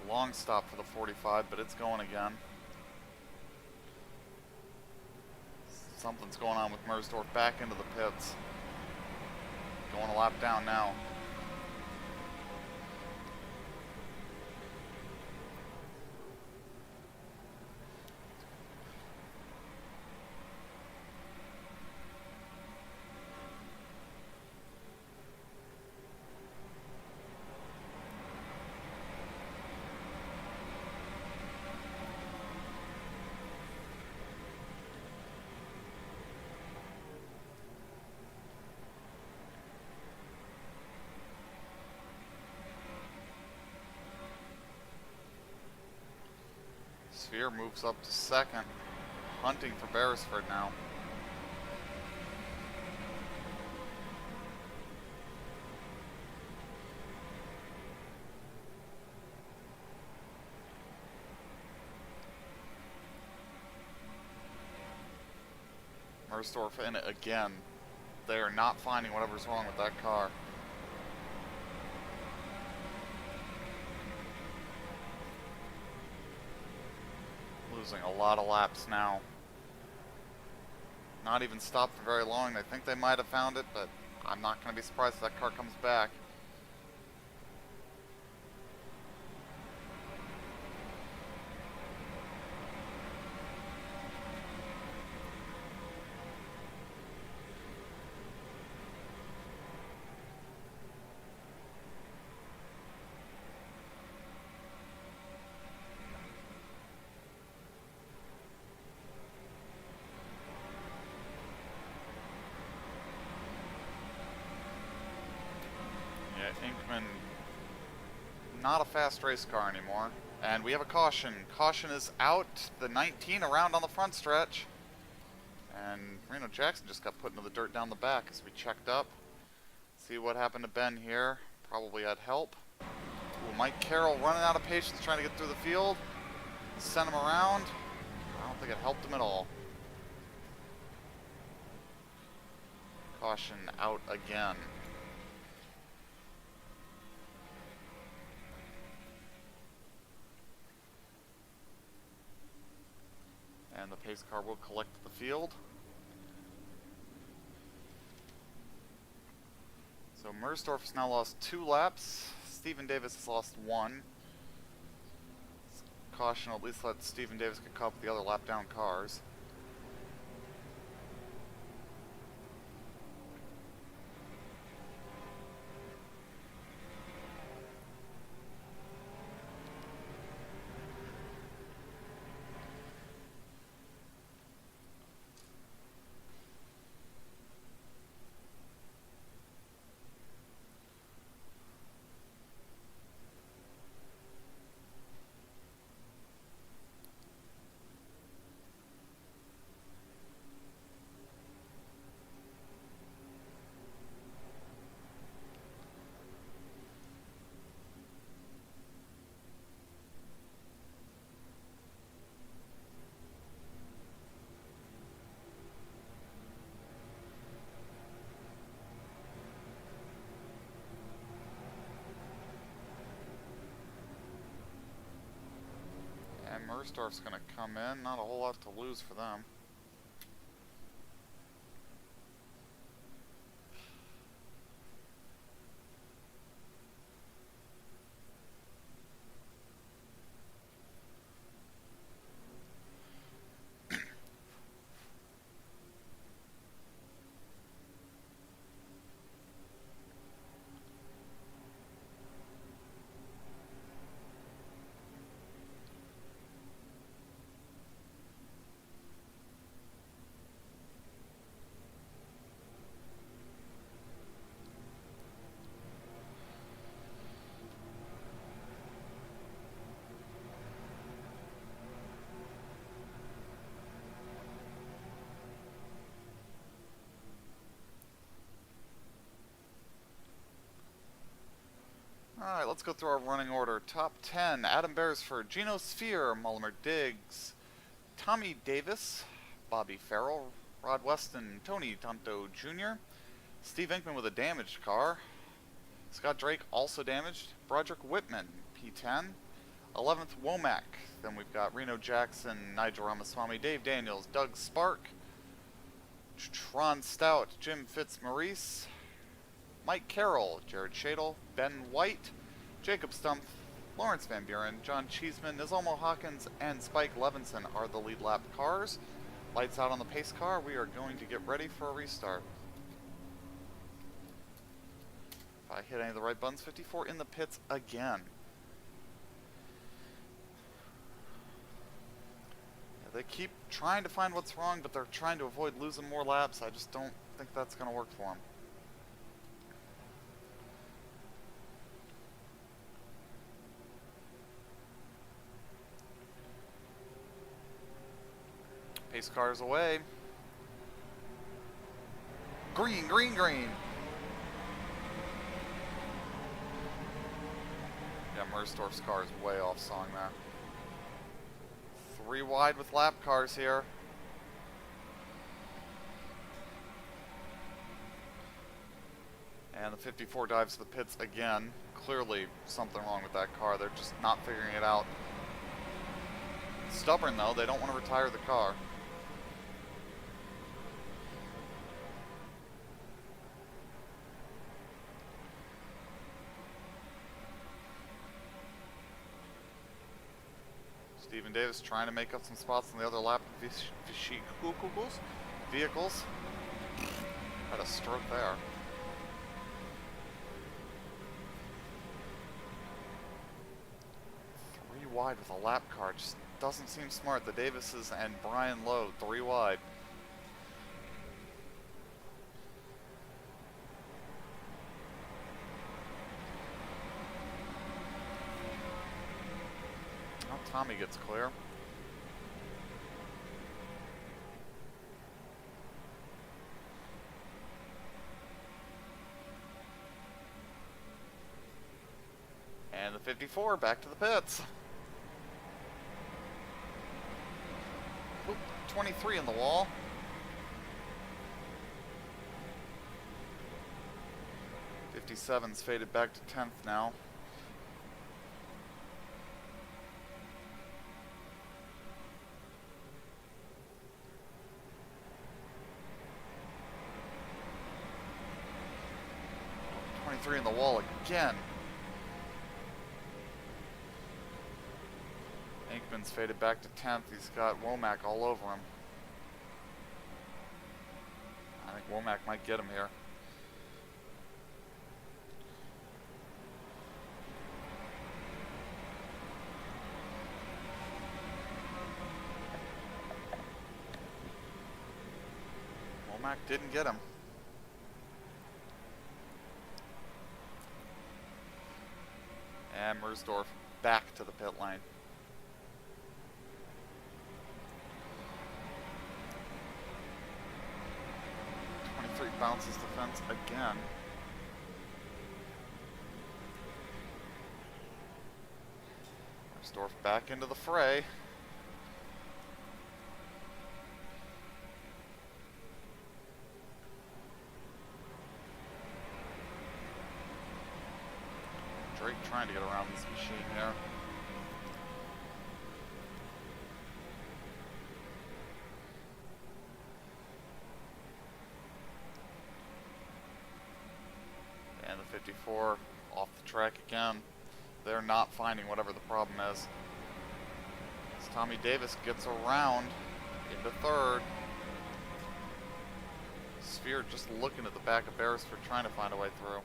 Long stop for the 45, but it's going again. Something's going on with Mersdorf back into the pits. Going a lap down now. Sphere moves up to second, hunting for Beresford now. Mersdorf in it again. They are not finding whatever's wrong with that car. Losing a lot of laps now. Not even stopped for very long. They think they might have found it, but I'm not going to be surprised if that car comes back. Inkman, not a fast race car anymore. And we have a caution. Caution is out. The 19 around on the front stretch. And Reno Jackson just got put into the dirt down the back as we checked up. See what happened to Ben here. Probably had help. Ooh, Mike Carroll running out of patience trying to get through the field. Sent him around. I don't think it helped him at all. Caution out again. And the pace car will collect the field. So Mersdorf has now lost 2 laps. Stephen Davis has lost 1. Caution will at least let Stephen Davis get caught with the other lap down cars. Mersdorf's going to come in. Not a whole lot to lose for them. let's go through our running order. Top 10, Adam Beresford, Gino Sphere, Mullimer Diggs, Tommy Davis, Bobby Farrell, Rod Weston, Tony Tonto Jr., Steve Inkman with a damaged car, Scott Drake also damaged, Broderick Whitman, P10, 11th Womack, then we've got Reno Jackson, Nigel Ramaswamy, Dave Daniels, Doug Spark, Tron Stout, Jim Fitzmaurice, Mike Carroll, Jared Shadle, Ben White, Jacob Stumpf, Lawrence Van Buren, John Cheeseman, Nizolmo Hawkins, and Spike Levinson are the lead lap cars. Lights out on the pace car. We are going to get ready for a restart. If I hit any of the right buttons, 54 in the pits again. Yeah, they keep trying to find what's wrong, but they're trying to avoid losing more laps. I just don't think that's going to work for them. Pace cars away. Green, green, green. Yeah, Mersdorf's car is way off song there. 3 wide with lap cars here. And the 54 dives to the pits again. Clearly something wrong with that car. They're just not figuring it out. Stubborn though, they don't want to retire the car. Stephen Davis trying to make up some spots on the other lap vehicles. Had a stroke there. Three wide with a lap car just doesn't seem smart. The Davises and Brian Lowe, 3 wide. Tommy gets clear. And the 54 back to the pits. Oop, 23 in the wall. '57's faded back to 10th now. In the wall again. Inkman's faded back to 10th. He's got Womack all over him. I think Womack might get him here. Womack didn't get him. And Mersdorf back to the pit lane. '23 bounces the fence again. Mersdorf back into the fray. Drake trying to get around this machine here. And the 54 off the track again. They're not finding whatever the problem is. As Tommy Davis gets around into 3rd. Sphere just looking at the back of Beresford trying to find a way through.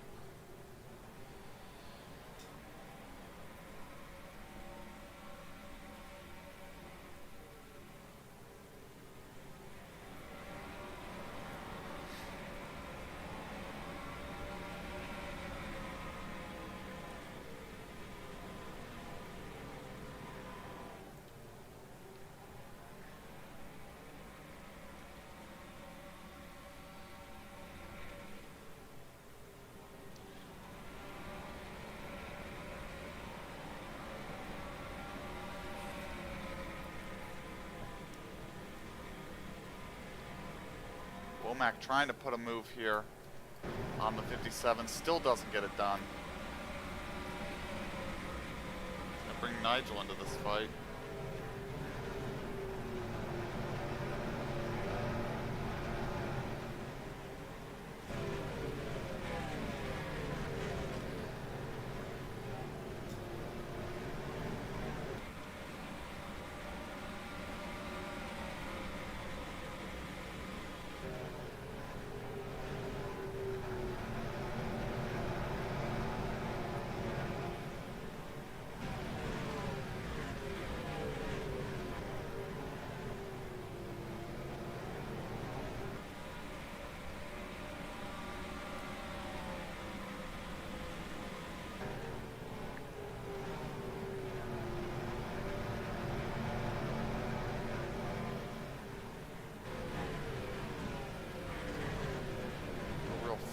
Womack trying to put a move here on the 57, still doesn't get it done. Gonna bring Nigel into this fight.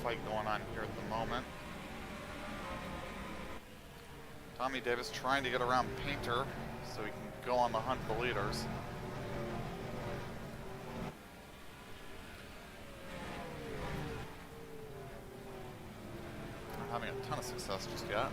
Fight going on here at the moment. Tommy Davis trying to get around Painter so he can go on the hunt for the leaders. Not having a ton of success just yet.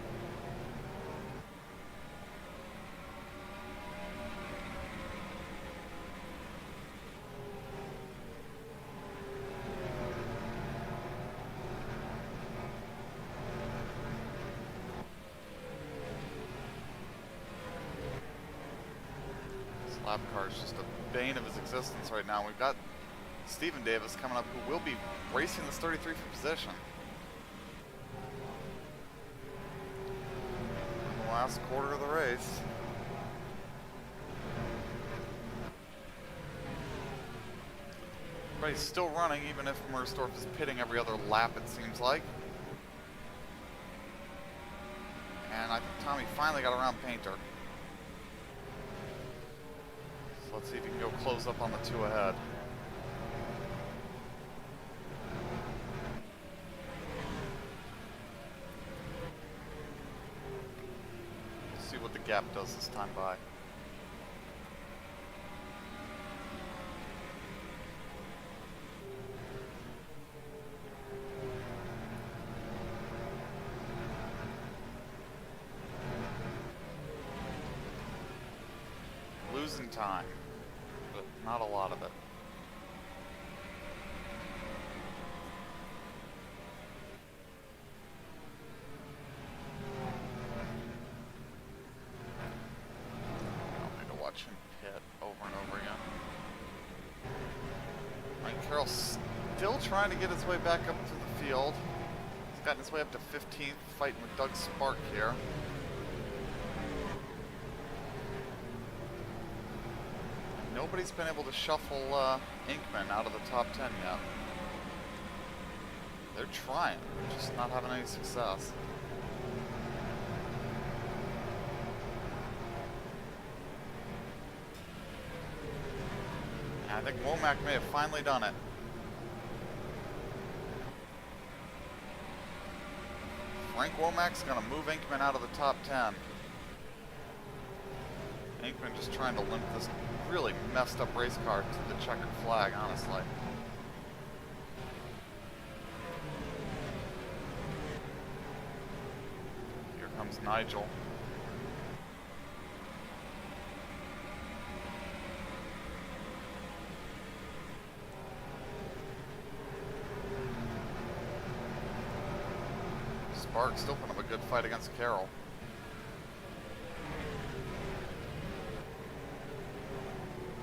Lap car is just a bane of his existence right now. We've got Stephen Davis coming up, who will be racing this 33 for position. In the last quarter of the race. But he's still running, even if Mersdorf is pitting every other lap, it seems like. And I think Tommy finally got around Painter. Let's see if he can go close up on the two ahead. We'll see what the gap does this time by. Losing time. Not a lot of it. I need to watch him pit over and over again. Mike Carroll still trying to get his way back up to the field. He's gotten his way up to 15th, fighting with Doug Spark here. Nobody's been able to shuffle Inkman out of the top 10 yet. They're trying, just not having any success. And I think Womack may have finally done it. Frank Womack's going to move Inkman out of the top 10. Inkman just trying to limp this really messed up race car to the checkered flag, honestly. Here comes Nigel. Spark still putting up a good fight against Carroll.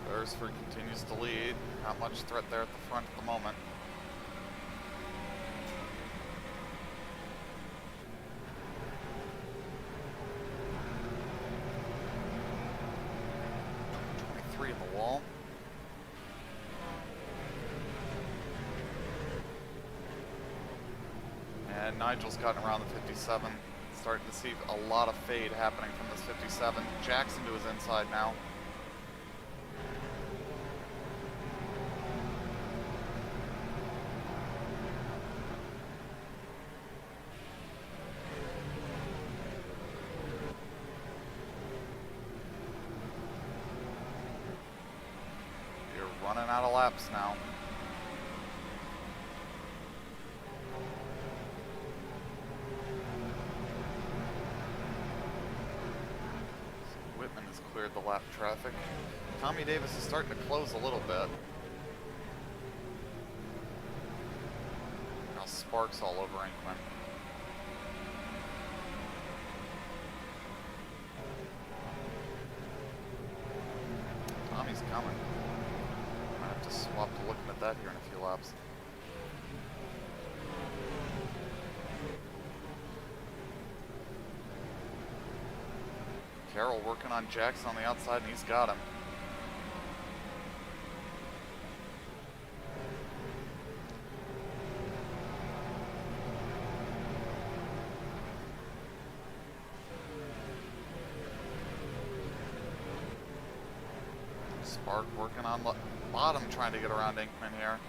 Beresford continues to lead. Not much threat there at the front at the moment. .23 in the wall. And Nigel's gotten around the 57. Starting to see a lot of fade happening from this 57. Jackson to his inside now. Running out of laps now. cleared the lap traffic. Tommy Davis is starting to close a little bit. Now sparks all over Inkman. Tommy's coming. I have to swap to looking at that here in a few laps. Carroll working on Jackson on the outside, and he's got him. Spark working on the bottom, trying to get around Inkman here.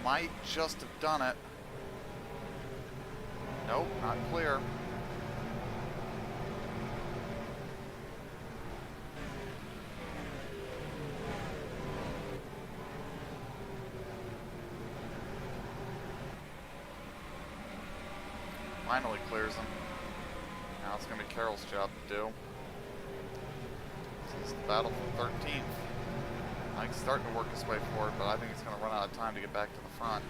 Might just have done it. Nope, not clear. Finally clears him. Now it's going to be Carroll's job to do. This is the battle for 13th. Mike's starting to work his way forward, but I think he's going to run out of time to get back to the front.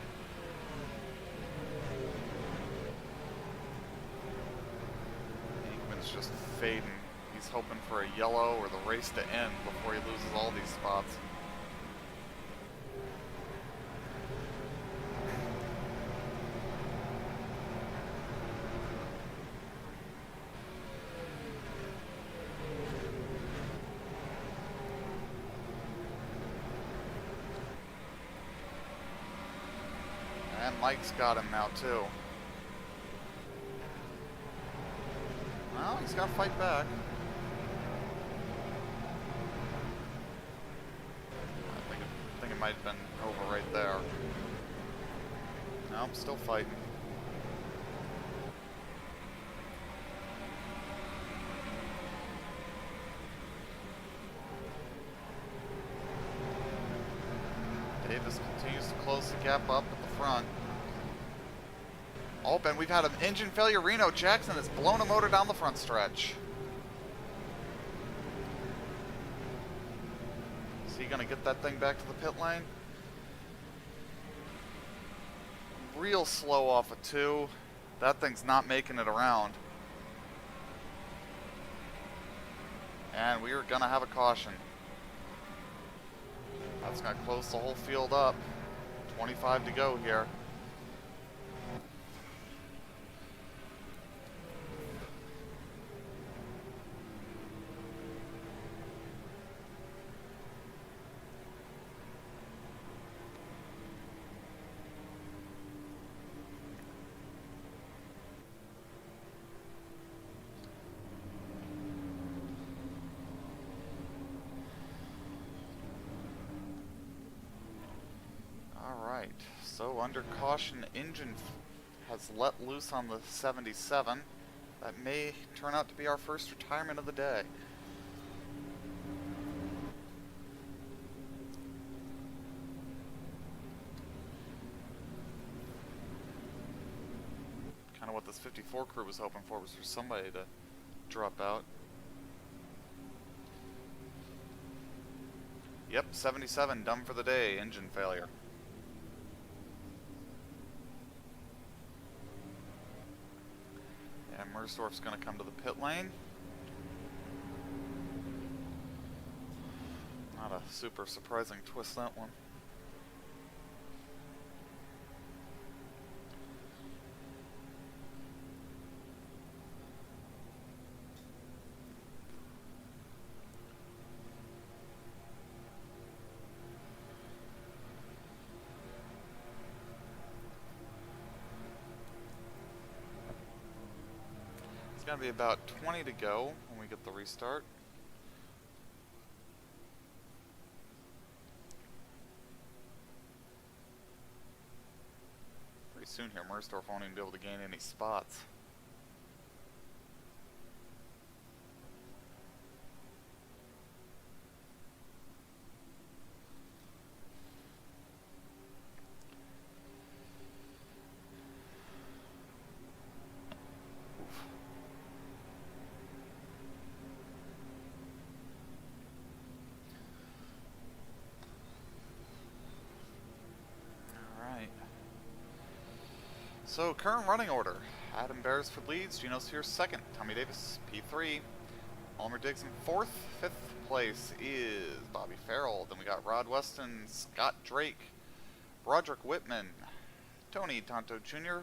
Inkman's just fading. He's hoping for a yellow or the race to end before he loses all these spots. And Mike's got him now, too. Well, he's got to fight back. I think it might have been over right there. Nope, still fighting. Davis continues to close the gap up at the front. Oh, and we've had an engine failure. Reno Jackson has blown a motor down the front stretch. Is he going to get that thing back to the pit lane? Real slow off of 2. That thing's not making it around. And we are going to have a caution. That's going to close the whole field up. 25 to go here. So under caution, engine has let loose on the 77. That may turn out to be our first retirement of the day. Kind of what this 54 crew was hoping for, was for somebody to drop out. Yep, 77 done for the day, engine failure. And Mersdorf's going to come to the pit lane. Not a super surprising twist, that one. It's going to be about 20 to go when we get the restart. Pretty soon here, Mersdorf won't even be able to gain any spots. So, current running order. Adam Beresford leads, Gino Sears second, Tommy Davis P3, Ulmer Diggs in fourth. Fifth place is Bobby Farrell. Then we got Rod Weston, Scott Drake, Roderick Whitman, Tony Tonto Jr.,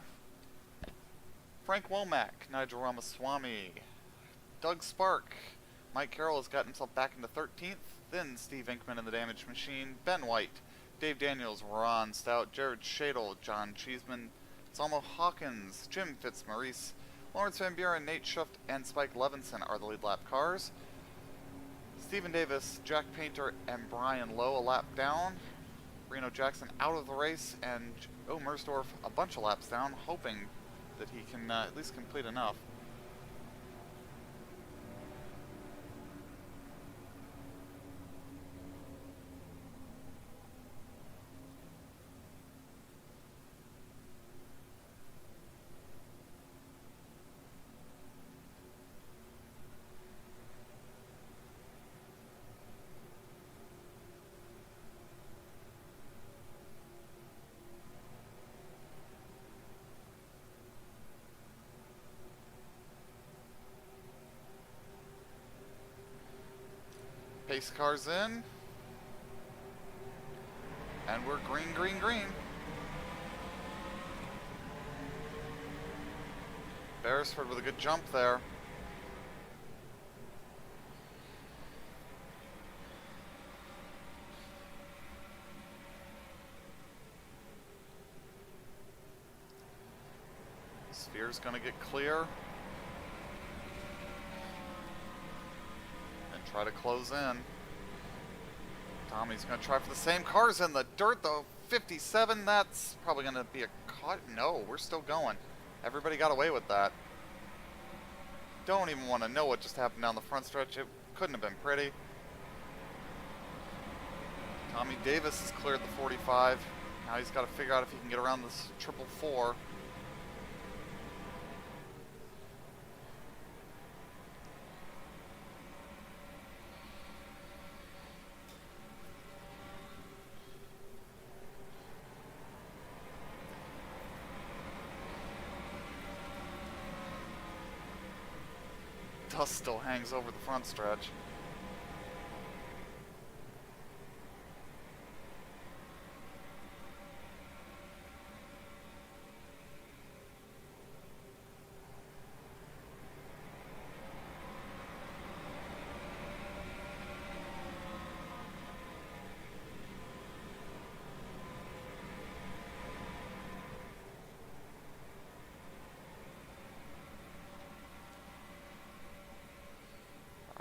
Frank Womack, Nigel Ramaswamy, Doug Spark. Mike Carroll has gotten himself back into 13th. Then Steve Inkman in the Damage Machine, Ben White, Dave Daniels, Ron Stout, Jared Shadle, John Cheeseman, Salmo Hawkins, Jim Fitzmaurice, Lawrence Van Buren, Nate Schuft, and Spike Levinson are the lead lap cars. Stephen Davis, Jack Painter, and Brian Lowe a lap down. Reno Jackson out of the race, and Mersdorf a bunch of laps down, hoping that he can at least complete enough. Pace cars in. And we're green, green, green. Beresford with a good jump there. Sphere's gonna get clear. Try to close in. Tommy's going to try for the same cars in the dirt, though. 57, that's probably going to be a cut. No, we're still going. Everybody got away with that. Don't even want to know what just happened down the front stretch. It couldn't have been pretty. Tommy Davis has cleared the 45. Now he's got to figure out if he can get around this 444. Dust still hangs over the front stretch.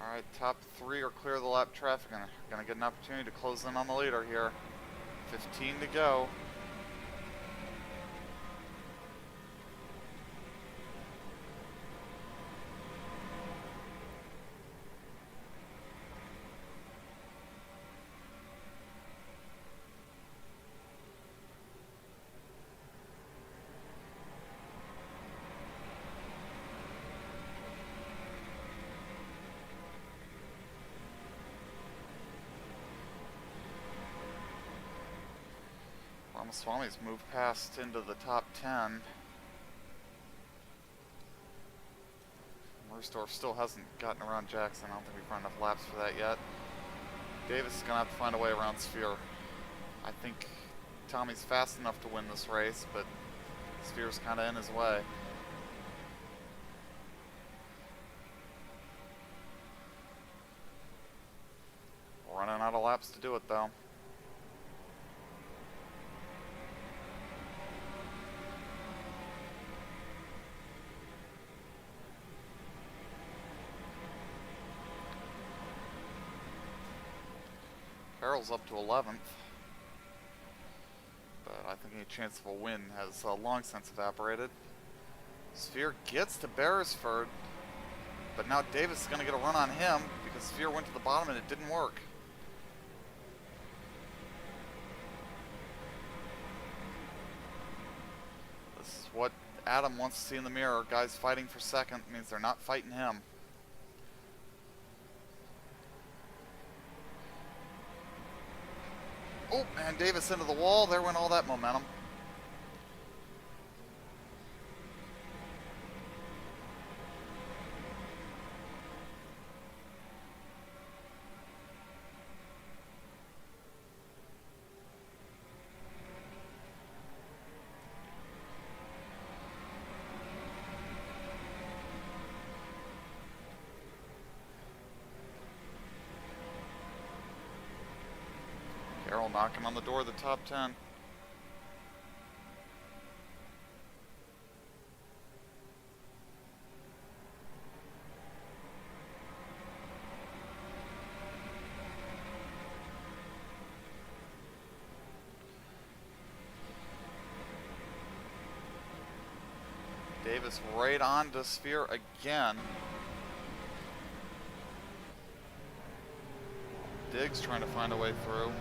Alright, top three are clear of the lap traffic and are going to get an opportunity to close in on the leader here. 15 to go. Ramaswamy's moved past into the top 10. Mersdorf still hasn't gotten around Jackson. I don't think we've run enough laps for that yet. Davis is going to have to find a way around Sphere. I think Tommy's fast enough to win this race, but Sphere's kind of in his way. Running out of laps to do it, though. Carroll's up to 11th, but I think any chance of a win has long since evaporated. Sphere gets to Beresford, but now Davis is going to get a run on him because Sphere went to the bottom and it didn't work. This is what Adam wants to see in the mirror. Guys fighting for second means they're not fighting him. Oh, and Davis into the wall. There went all that momentum. Carroll knocking on the door of the top 10. Davis right on to Sphere again. Diggs trying to find a way through.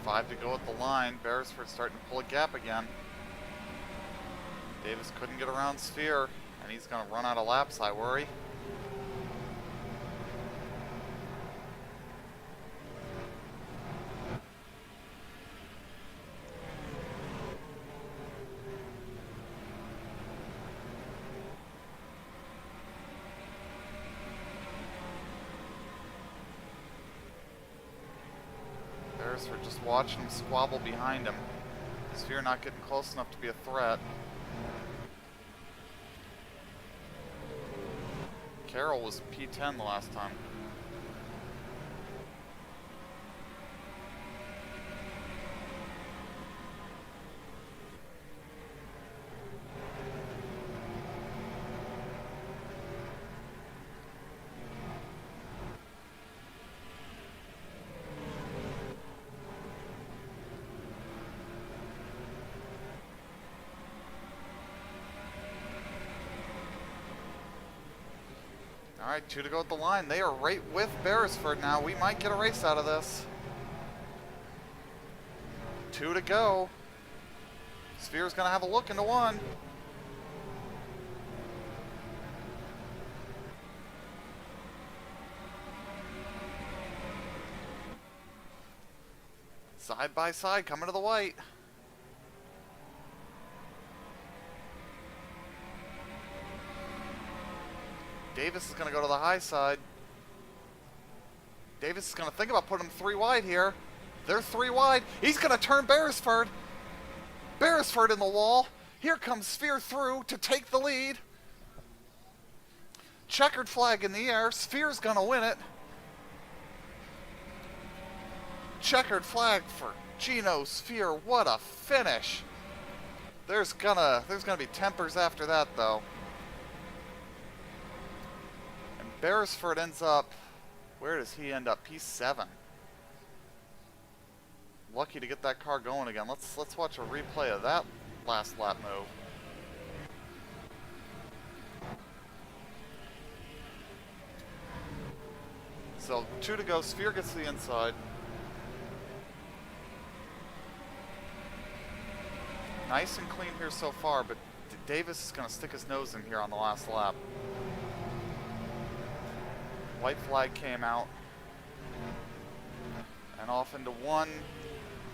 Five to go at the line. Beresford starting to pull a gap again. Davis couldn't get around Sphere, and he's going to run out of laps, I worry. Beresford just watching him squabble behind him. Sphere not getting close enough to be a threat. Carroll was P10 the last time. Alright, 2 to go at the line. They are right with Beresford now. We might get a race out of this. 2 to go. Sphere's going to have a look into 1. Side by side, coming to the white. Davis is going to go to the high side. Davis is going to think about putting them 3 wide here. They're 3 wide. He's going to turn Beresford. Beresford in the wall. Here comes Sphere through to take the lead. Checkered flag in the air. Sphere's going to win it. Checkered flag for Gino Sphere. What a finish. There's gonna be tempers after that, though. Beresford ends up, where does he end up? P7. Lucky to get that car going again. Let's watch a replay of that last lap move. So 2 to go. Sphere gets to the inside. Nice and clean here so far, but Davis is going to stick his nose in here on the last lap. White flag came out. And off into 1.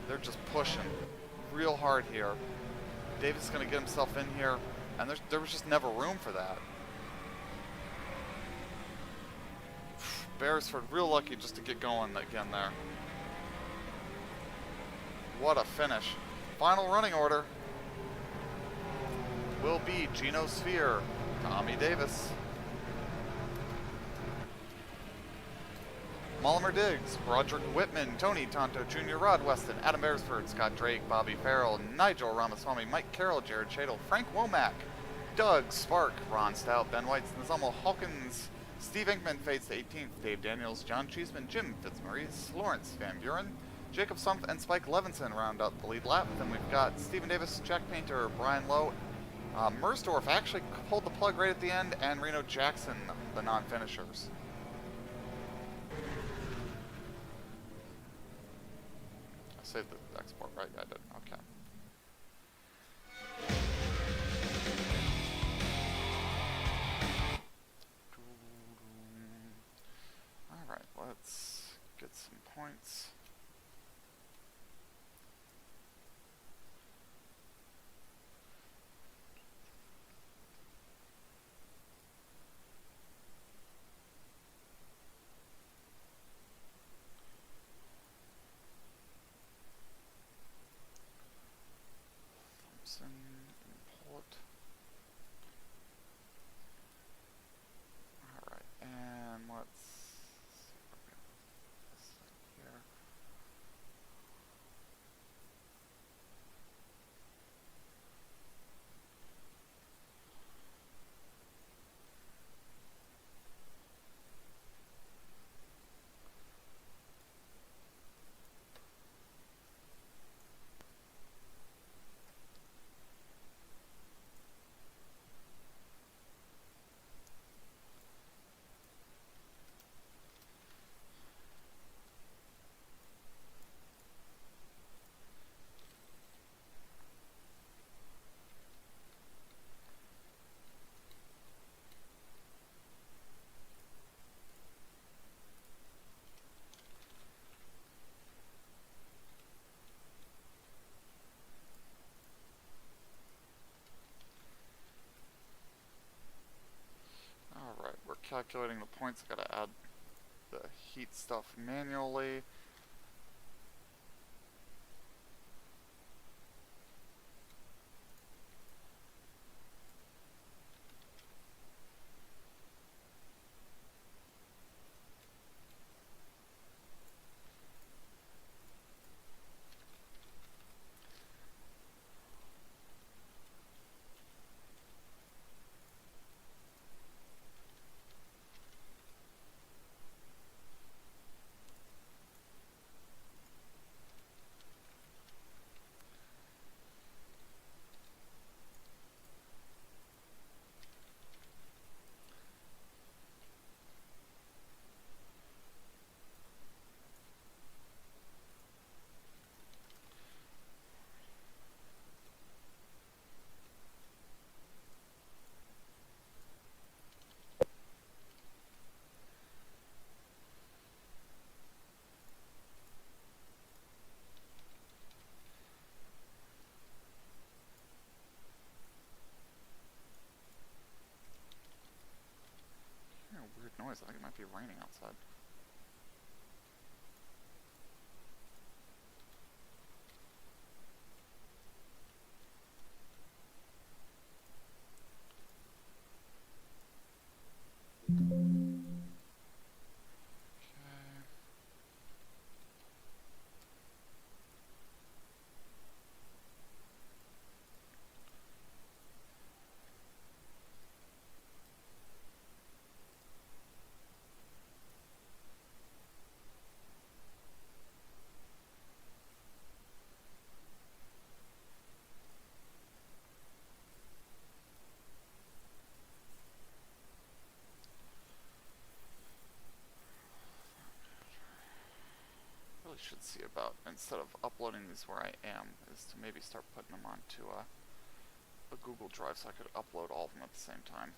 They're just pushing real hard here. Davis is going to get himself in here, and there was just never room for that. Beresford real lucky just to get going again there. What a finish. Final running order will be Gino Sphere, Tommy Davis, Mullimer Diggs, Broderick Whitman, Tony Tonto Jr., Rod Weston, Adam Beresford, Scott Drake, Bobby Farrell, Nigel Ramaswamy, Mike Carroll, Jared Chadle, Frank Womack, Doug Spark, Ron Stout, Ben White, Nazamo Hawkins, Steve Inkman fades to 18th, Dave Daniels, John Cheeseman, Jim Fitzmaurice, Lawrence Van Buren, Jacob Sumpf, and Spike Levinson round out the lead lap. Then we've got Stephen Davis, Jack Painter, Brian Lowe, Mersdorf actually pulled the plug right at the end, and Reno Jackson, the non-finishers. I saved the export, right? Yeah, I did. Okay. Alright, let's get some points. calculating the points. I gotta add the heat stuff manually. Weird noise. I think it might be raining outside. Really should see about, instead of uploading these where I am, is to maybe start putting them onto a Google Drive so I could upload all of them at the same time.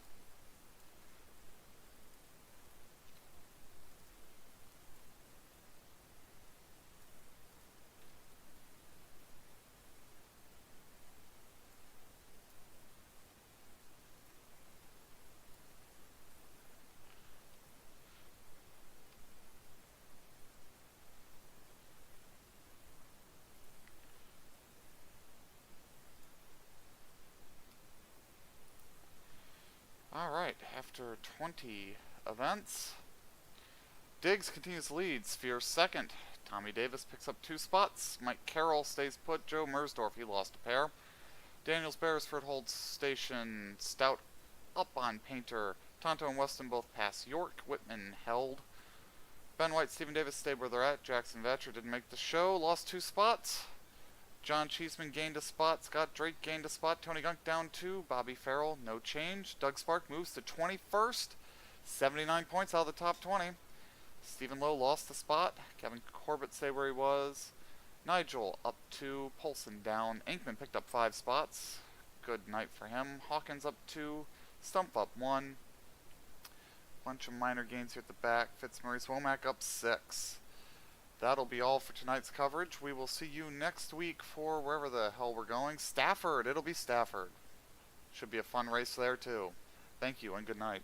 Alright, after 20 events, Diggs continues to lead, Sphere second. Tommy Davis picks up 2 spots. Mike Carroll stays put. Joe Mersdorf, he lost a pair. Daniels Beresford holds station. Stout up on Painter. Tonto and Weston both pass York. Whitman held. Ben White, Stephen Davis stayed where they're at. Jackson Vetcher didn't make the show, lost 2 spots. John Cheeseman gained a spot. Scott Drake gained a spot. Tony Gunk down 2. Bobby Farrell, no change. Doug Spark moves to 21st. 79 points out of the top 20. Stephen Lowe lost the spot. Kevin Corbett stayed where he was. Nigel up 2. Polson down. Inkman picked up 5 spots. Good night for him. Hawkins up 2. Stump up 1. Bunch of minor gains here at the back. Fitzmaurice Womack up 6. That'll be all for tonight's coverage. We will see you next week for wherever the hell we're going. Stafford. It'll be Stafford. Should be a fun race there too. Thank you and good night.